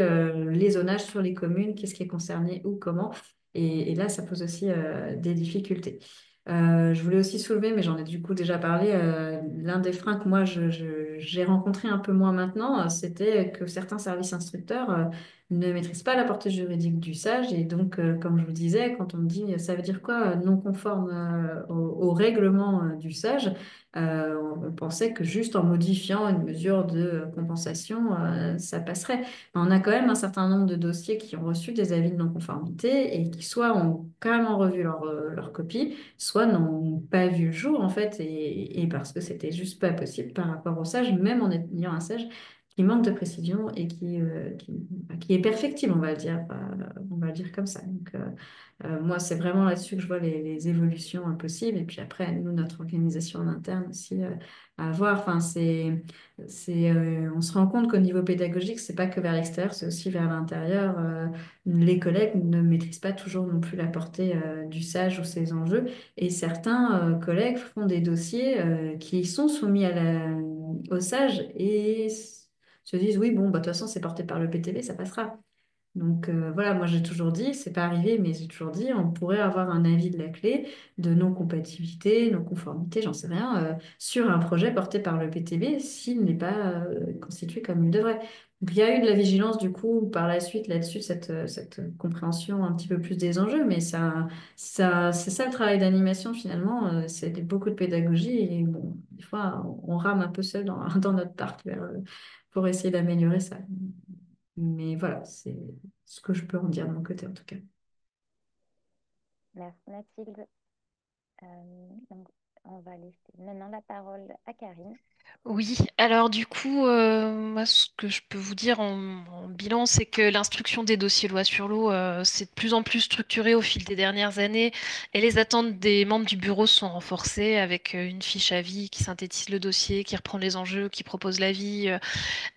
les zonages sur les communes, qu'est-ce qui est concerné, où, comment. Et là, ça pose aussi des difficultés. Je voulais aussi soulever, mais j'en ai du coup déjà parlé, l'un des freins que moi j'ai rencontré un peu moins maintenant, c'était que certains services instructeurs ne maîtrisent pas la portée juridique du sage. Et donc, comme je vous disais, quand on me dit ça veut dire quoi, non conforme au règlement du sage, on pensait que juste en modifiant une mesure de compensation, ça passerait. On a quand même un certain nombre de dossiers qui ont reçu des avis de non-conformité et qui soit ont carrément revu leur copie, soit n'ont pas vu le jour en fait, et parce que c'était juste pas possible par rapport au sage, même en ayant un sage qui manque de précision et qui est perfectible, on va le dire comme ça. Donc, moi, c'est vraiment là-dessus que je vois les évolutions possibles. Et puis après, nous, notre organisation en interne aussi à voir. Enfin, on se rend compte qu'au niveau pédagogique, c'est pas que vers l'extérieur, c'est aussi vers l'intérieur. Les collègues ne maîtrisent pas toujours non plus la portée du sage ou ses enjeux. Et certains collègues font des dossiers qui sont soumis au sage et se disent, oui, bon, bah, de toute façon, c'est porté par le PTV, ça passera. Donc voilà, moi j'ai toujours dit, c'est pas arrivé, mais j'ai toujours dit, on pourrait avoir un avis de la clé de non-compatibilité, non-conformité, j'en sais rien, sur un projet porté par le PTB s'il n'est pas constitué comme il devrait. Donc il y a eu de la vigilance du coup par la suite là-dessus, cette compréhension un petit peu plus des enjeux, mais c'est ça le travail d'animation finalement, c'est beaucoup de pédagogie et bon, des fois on rame un peu seul dans, dans notre parc pour essayer d'améliorer ça. Mais voilà, c'est ce que je peux en dire de mon côté en tout cas. Merci Mathilde. Donc, on va laisser maintenant la parole à Karine. Oui, alors du coup, moi, ce que je peux vous dire en bilan, c'est que l'instruction des dossiers loi sur l'eau, c'est de plus en plus structuré au fil des dernières années et les attentes des membres du bureau sont renforcées avec une fiche avis qui synthétise le dossier, qui reprend les enjeux, qui propose l'avis,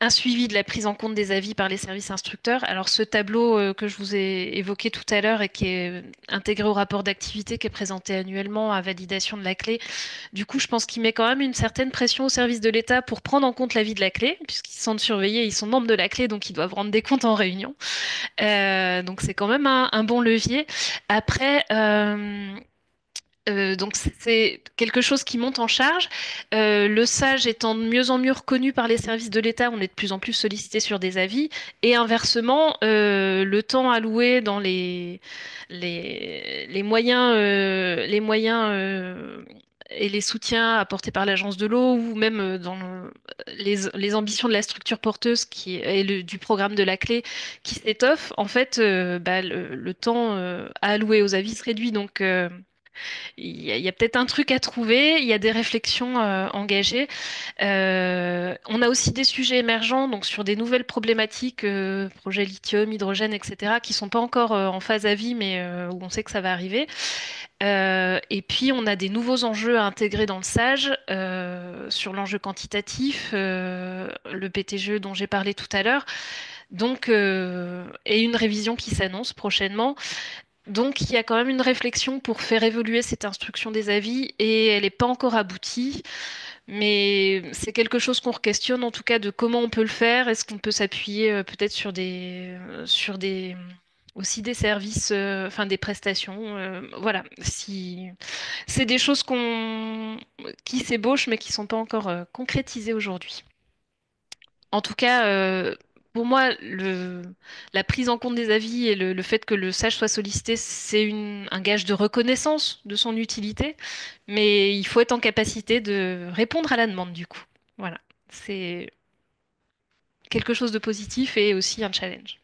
un suivi de la prise en compte des avis par les services instructeurs. Alors ce tableau que je vous ai évoqué tout à l'heure et qui est intégré au rapport d'activité qui est présenté annuellement à validation de la clé, du coup je pense qu'il met quand même une certaine pression au service de l'État pour prendre en compte l'avis de la clé, puisqu'ils se sentent surveillés, ils sont membres de la clé, donc ils doivent rendre des comptes en réunion. Donc c'est quand même un bon levier. Après, donc c'est quelque chose qui monte en charge. Le sage étant de mieux en mieux reconnu par les services de l'État, on est de plus en plus sollicité sur des avis. Et inversement, le temps alloué dans les moyens et les soutiens apportés par l'agence de l'eau ou même les ambitions de la structure porteuse du programme de la clé qui s'étoffe, en fait, bah, le temps à allouer aux avis se réduit. Donc, il y a peut-être un truc à trouver, il y a des réflexions engagées. On a aussi des sujets émergents, donc sur des nouvelles problématiques, projets lithium, hydrogène, etc., qui sont pas encore en phase à vie, mais où on sait que ça va arriver. Et puis, on a des nouveaux enjeux à intégrer dans le SAGE, sur l'enjeu quantitatif, le PTGE dont j'ai parlé tout à l'heure, donc, et une révision qui s'annonce prochainement. Donc, il y a quand même une réflexion pour faire évoluer cette instruction des avis et elle n'est pas encore aboutie, mais c'est quelque chose qu'on questionne en tout cas de comment on peut le faire. Est-ce qu'on peut s'appuyer peut-être sur des aussi des services, enfin des prestations, voilà. Si c'est des choses qui s'ébauchent mais qui sont pas encore concrétisées aujourd'hui. En tout cas, pour moi, la prise en compte des avis et le fait que le sage soit sollicité, c'est un gage de reconnaissance de son utilité, mais il faut être en capacité de répondre à la demande du coup. Voilà, c'est quelque chose de positif et aussi un challenge.